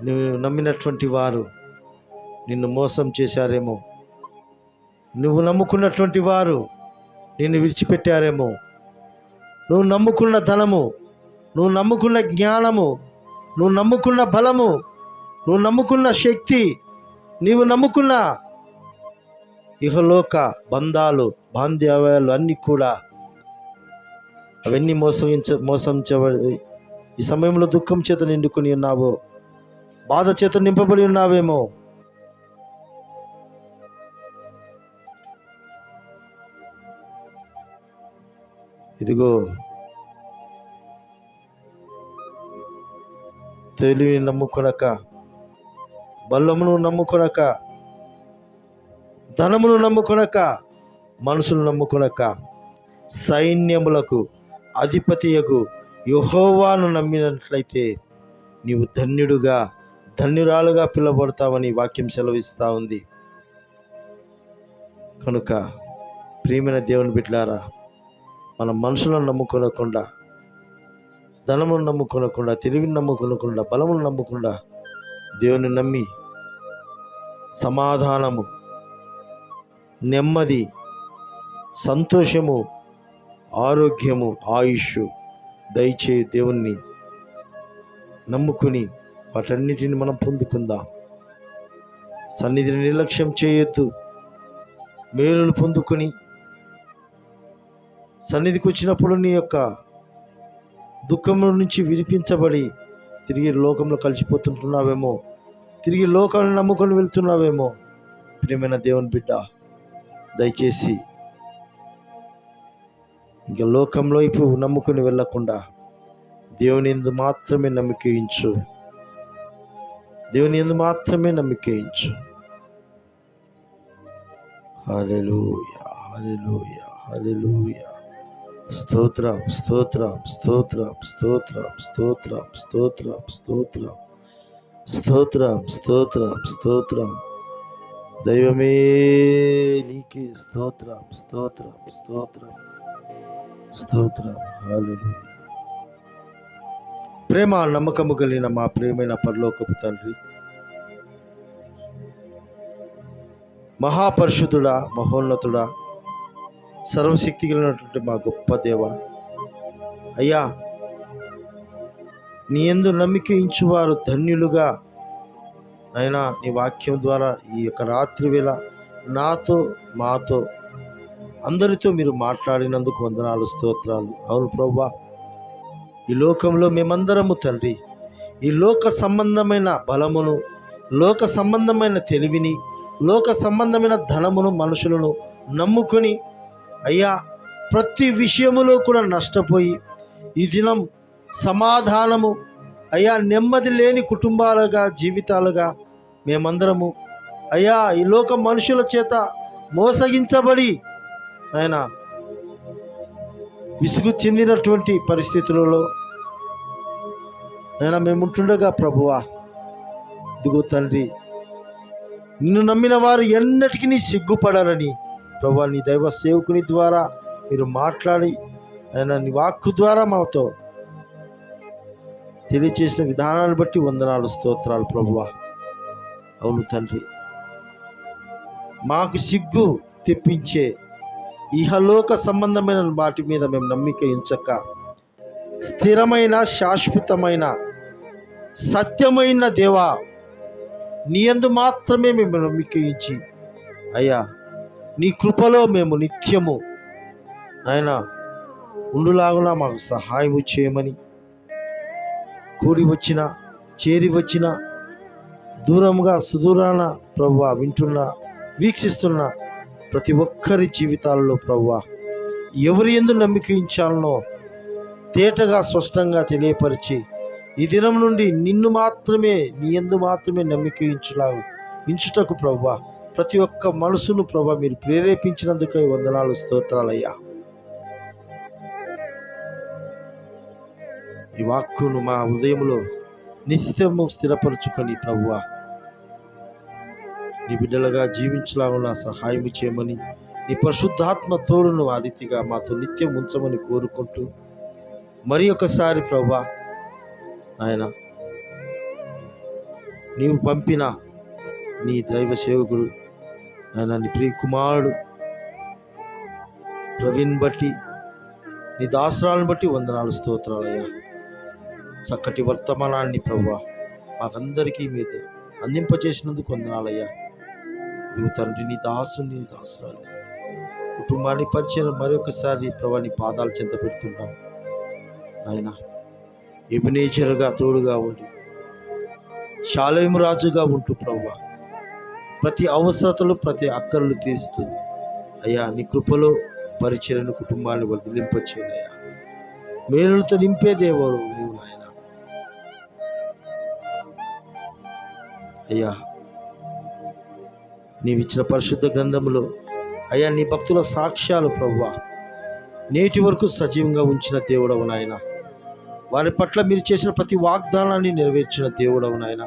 నువ్వు నమ్మినటువంటి వారు నిన్ను మోసం చేశారేమో, నువ్వు నమ్ముకున్నటువంటి వారు నిన్ను విడిచిపెట్టారేమో. నువ్వు నమ్ముకున్న ధనము, నువ్వు నమ్ముకున్న జ్ఞానము, నువ్వు నమ్ముకున్న బలము, నువ్వు నమ్ముకున్న శక్తి, నీవు నమ్ముకున్న ఇహలోక బంధాలు, బాంధవ్యాలు అన్నీ కూడా అవన్నీ మోసంచబడి ఈ సమయంలో దుఃఖం చేత నిండుకొని ఉన్నావో, బాధ చేత నింపబడి ఉన్నావేమో. ఇదిగో తెలివిని నమ్ముకొనక, బలమును నమ్ముకొనక, ధనమును నమ్ముకొనక, మనుషులు నమ్ముకొనక, సైన్యములకు అధిపతియగు యెహోవాను నమ్మినట్లయితే నీవు ధన్యుడుగా, ధన్యురాలుగా పిలువబడతావని వాక్యం సెలవిస్తూ ఉంది. కనుక ప్రియమైన దేవుని బిడ్డలారా, మనం మనుషులను నమ్ముకోనకుండా, ధనమును నమ్ముకోనకుండా, తెలివిని నమ్ముకోనకుండా, బలమును నమ్మకుండా దేవుని నమ్మి సమాధానము, నెమ్మది, సంతోషము, ఆరోగ్యము, ఆయుష్ దయచే దేవుణ్ణి నమ్ముకుని వాటన్నిటిని మనం పొందుకుందాం. సన్నిధిని నిర్లక్ష్యం చేయొద్దు. మేలులు పొందుకొని సన్నిధికి వచ్చినప్పుడు నీ యొక్క దుఃఖముల నుంచి విడిపించబడి తిరిగి లోకంలో కలిసిపోతుంటున్నావేమో, తిరిగి లోకాన్ని నమ్ముకొని వెళ్తున్నావేమో. ప్రియమైన దేవుని బిడ్డ, దయచేసి ఇంకా లోకంలో ఇప్పుడు నమ్ముకొని వెళ్ళకుండా దేవుని యందు మాత్రమే నమ్మికయించు. దేవుని యందు మాత్రమే నమ్మికయించు. హల్లెలూయా, హల్లెలూయా, హల్లెలూయా. స్తోత్రం, స్తోత్రం, స్తోత్రం, స్తోత్రం, స్తోత్రం, స్తోత్రం, స్తోత్రం, స్తోత్రం, స్తోత్రం, స్తోత్రం. దైవమే నీకే స్తోత్రం, స్తోత్రం, స్తోత్రం, స్తోత్రం. హల్లెలూయా. ప్రేమ నమ్మకము కలిగిన మా ప్రియమైన పరలోకపు తండ్రి, మహాపరిశుద్ధుడా, మహోన్నతుడా, సర్వశక్తి కలిగినటువంటి మా గొప్ప దేవ, అయ్యా నీ యందు నమ్మిక ఇంచువారు ధన్యులుగా, అయినా నీ వాక్యం ద్వారా ఈ యొక్క రాత్రి వేళ నాతో, మాతో, అందరితో మీరు మాట్లాడినందుకు వందనాలు, స్తోత్రాలు. అవును ప్రభువా, ఈ లోకంలో మేమందరము తండ్రి, ఈ లోక సంబంధమైన బలమును, లోక సంబంధమైన తెలివిని, లోక సంబంధమైన ధనమును, మనుషులను నమ్ముకొని అయ్యా ప్రతి విషయములో కూడా నష్టపోయి ఈ దినం సమాధానము, అయ్యా నెమ్మది లేని కుటుంబాలుగా, జీవితాలుగా మేమందరము అయ్యా ఈ లోక మనుషుల చేత మోసగించబడి ఆయన విసుగు చెందినటువంటి పరిస్థితులలో నేను మేముంటుండగా ప్రభువా, ఇదిగో తండ్రి, నిన్ను నమ్మిన వారు ఎన్నటికీ సిగ్గుపడాలని ప్రభువా నీ దైవ సేవకుని ద్వారా మీరు మాట్లాడి ఆయన నీ వాక్కు ద్వారా మాతో తెలియచేసిన విధానాన్ని బట్టి వందనాలు, స్తోత్రాలు ప్రభువా. అవును తండ్రి, మాకు సిగ్గు తెప్పించే ఇహలోక సంబంధమైన వాటి మీద మేము నమ్మిక ఉంచక స్థిరమైన, శాశ్వతమైన, సత్యమైన దేవా నీ యందు మాత్రమే మేము నమ్మిక ఉంచి అయ్యా నీ కృపలో మేము నిత్యము ఆయన ఉండులాగునా మాకు సహాయం చేయమని, కూడి వచ్చిన, చేరి వచ్చిన, దూరంగా సుదూరాన ప్రభువా వింటున్న, వీక్షిస్తున్న ప్రతి ఒక్కరి జీవితాలలో ప్రభువా ఎవరి యందు నమ్మిక ఉంచాలనో తేటగా, స్పష్టంగా తెలియపరిచి ఈ దినం నుండి నిన్ను మాత్రమే, నీ యందు మాత్రమే నమ్మిక ఇంచుటకు ప్రభువా ప్రతి ఒక్క మనసును ప్రభువా మీరు ప్రేరేపించినందుకై వందనాలు, స్తోత్రాలయ్యా. ఈ వాక్కును మా హృదయంలో నిత్యము స్థిరపరచుకొని ప్రభువా నీ బిడ్డలుగా జీవించలాగా సహాయం చేయమని, నీ పరిశుద్ధాత్మ తోడును ఆ రీతిగా మాతో నిత్యం ఉంచమని కోరుకుంటూ, మరి ఒకసారి ప్రభా ఆయన నీవు పంపిన నీ దైవ సేవకుడు ఆయన నీ ప్రియ కుమారుడు ప్రవీణ్ బట్టి, నీ దాసరాలను బట్టి వందనాలు, స్తోత్రాలయ్యా. చక్కటి వర్తమానాన్ని ప్రభువా మాకందరికీ మీద అందింపచేసినందుకు వందనాలయ్యా. ఇదిగో తండ్రి, నీ దాసుని నీ దాసరాలు కుటుంబాన్ని పరిచయం మరొకసారి ప్రభా నీ పాదాలు చెంత పెడుతున్నాం నాయన. ఎబినేజరుగా తోడుగా ఉండి, షాలేము రాజుగా ఉంటూ ప్రభువా ప్రతి అవసరతలు ప్రతి అక్కర్లు తీరుస్తూ అయ్యా నీ కృపలో పరిచయను కుటుంబాన్ని వర్ధిలింపచేయనయ్యా. మేలులతో నింపే దేవుడు నీవు నాయన. అయ్యా నీవిచ్చిన పరిశుద్ధ గ్రంథములో అయ్యా నీ భక్తుల సాక్ష్యాలు ప్రభువా నేటి వరకు సజీవంగా ఉంచిన దేవుడవు నాయన. వారి పట్ల మీరు చేసిన ప్రతి వాగ్దానాన్ని నెరవేర్చిన దేవుడవు నాయన.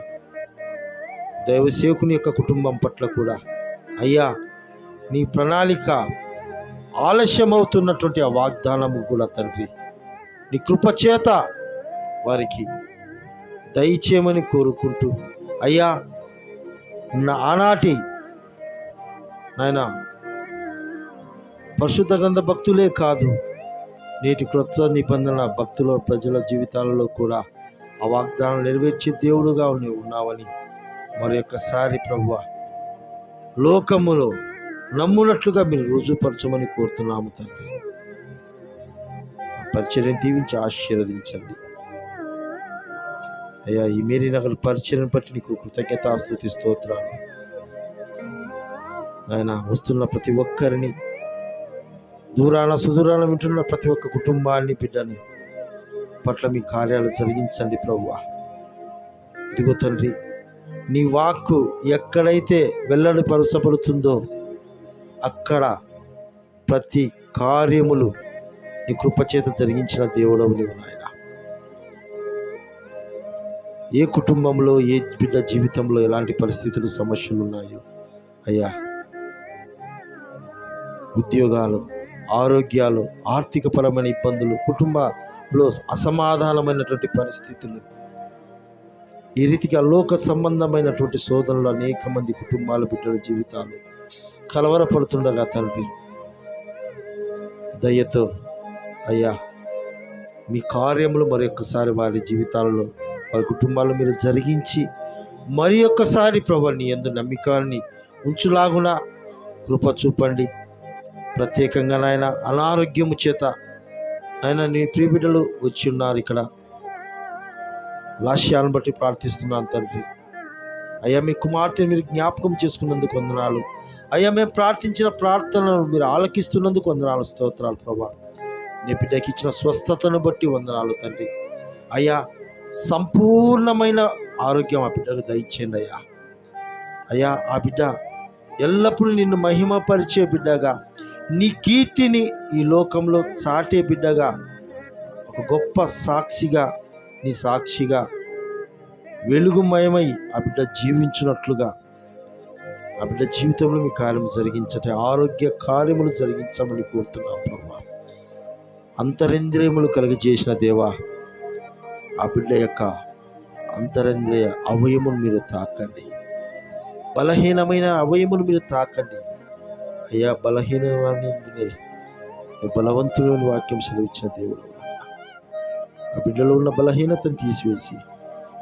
దైవ సేవకుని యొక్క కుటుంబం పట్ల కూడా అయ్యా నీ ప్రణాళిక ఆలస్యమవుతున్నటువంటి ఆ వాగ్దానము కూడా తండ్రి నీ కృపచేత వారికి దయచేయమని కోరుకుంటూ అయ్యా ఆనాటి నాయన పరిశుద్ధ గ్రంథ భక్తులే కాదు, నేటి క్రొత్త నిబంధన భక్తుల ప్రజల జీవితాలలో కూడా ఆ వాగ్దానం నెరవేర్చే దేవుడుగా ఉన్నావని మరొకసారి ప్రభువా లోకములో నమ్మునట్లుగా మీరు రుజుపరచమని కోరుతున్నాము తండ్రి. ఆ పరిచర్యను దీవించి ఆశీర్వదించండి అయ్యా. ఈ మేరీ నగర్ పరిచర్యను బట్టి నీకు కృతజ్ఞతాస్తుతి స్తోత్రాలు ఆయన. వస్తున్న ప్రతి ఒక్కరిని, దూరాన సుదూరాన వింటున్న ప్రతి ఒక్క కుటుంబాన్ని బిడ్డని పట్ల మీ కార్యాలు జరిగించండి ప్రభువా. ఇదిగో తండ్రి, నీ వాక్కు ఎక్కడైతే వెల్లడిపరచబడుతుందో అక్కడ ప్రతి కార్యములు నీ కృపచేత జరిగించిన దేవుడవు నీవు నాయన. ఏ కుటుంబంలో ఏ బిడ్డ జీవితంలో ఎలాంటి పరిస్థితులు సమస్యలు ఉన్నాయో అయ్యా, ఉద్యోగాలు, ఆరోగ్యాలు, ఆర్థికపరమైన ఇబ్బందులు, కుటుంబంలో అసమాధానమైనటువంటి పరిస్థితులు, ఈ రీతిగా లోక సంబంధమైనటువంటి శోధనలు అనేక మంది కుటుంబాల బిడ్డల జీవితాలు కలవరపడుతుండగా తండ్రి దయతో అయ్యా మీ కార్యములు మరొకసారి వారి జీవితాలలో వారి కుటుంబాల్లో మీరు జరిగించి మరి ఒక్కసారి ప్రభు నీ యందు నమ్మికాన్ని ఉంచులాగున కృప చూపండి. ప్రత్యేకంగా నాయన అనారోగ్యము చేత నాయన నీ ప్రియ బిడ్డలు వచ్చి ఉన్నారు ఇక్కడ. లాస్యాలను బట్టి ప్రార్థిస్తున్నాను తండ్రి. అయ్యా మీ కుమార్తె మీరు జ్ఞాపకం చేసుకున్నందుకు వందనాలు అయ్యా. మేము ప్రార్థించిన ప్రార్థనలు మీరు ఆలకిస్తున్నందుకు వందనాలు, స్తోత్రాలు ప్రభా. నీ బిడ్డకి ఇచ్చిన స్వస్థతను బట్టి వందనాలు తండ్రి. అయ్యా సంపూర్ణమైన ఆరోగ్యం ఆ బిడ్డకు దయచేయండి అయ్యా. అయ్యా ఆ బిడ్డ ఎల్లప్పుడూ నిన్ను మహిమపరిచే బిడ్డగా, నీ కీర్తిని ఈ లోకంలో చాటే బిడ్డగా, ఒక గొప్ప సాక్షిగా, నీ సాక్షిగా వెలుగుమయమై ఆ బిడ్డ జీవించినట్లుగా ఆ బిడ్డ జీవితంలో మీ కార్యం జరిగించటే ఆరోగ్య కార్యములు జరిగించమని కోరుతున్నాం ప్రభా. అంతరింద్రియములు కలుగజేసిన దేవా, ఆ బిడ్డ యొక్క అంతరింద్రియ అవయమును మీరు తాకండి. బలహీనమైన అవయమును మీరు తాకండి అయ్యా. బలహీనవాన్ని బలవంతుని వాక్యం సెలవిచ్చిన దేవుడు. ఆ బిడ్డలో ఉన్న బలహీనతను తీసివేసి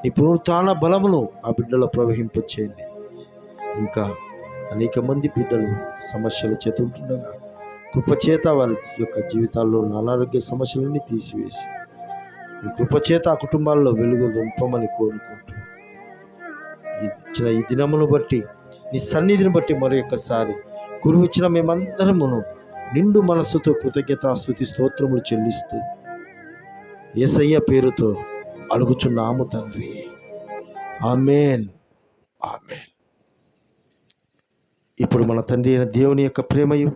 నీ పునరుత్థాన బలమును ఆ బిడ్డలో ప్రవహింపచేయండి. ఇంకా అనేక మంది బిడ్డలు సమస్యల చేత ఉంటుండగా కృపచేత వారి యొక్క జీవితాల్లో ఉన్న అనారోగ్య సమస్యలన్నీ తీసివేసి నీ కృపచేత ఆ కుటుంబాల్లో వెలుగు నింపమని కోరుకుంటూ ఇచ్చిన ఈ దినమును బట్టి, నీ సన్నిధిని బట్టి మరొకసారి గురువు ఇచ్చిన మేమందరమును నిండు మనస్సుతో కృతజ్ఞతాస్తుతి స్తోత్రములు చెల్లిస్తూ యేసయ్య పేరుతో అడుగుచున్నాము తండ్రి. ఆమేన్, ఆమేన్. ఇప్పుడు మన తండ్రి అయిన దేవుని యొక్క ప్రేమయు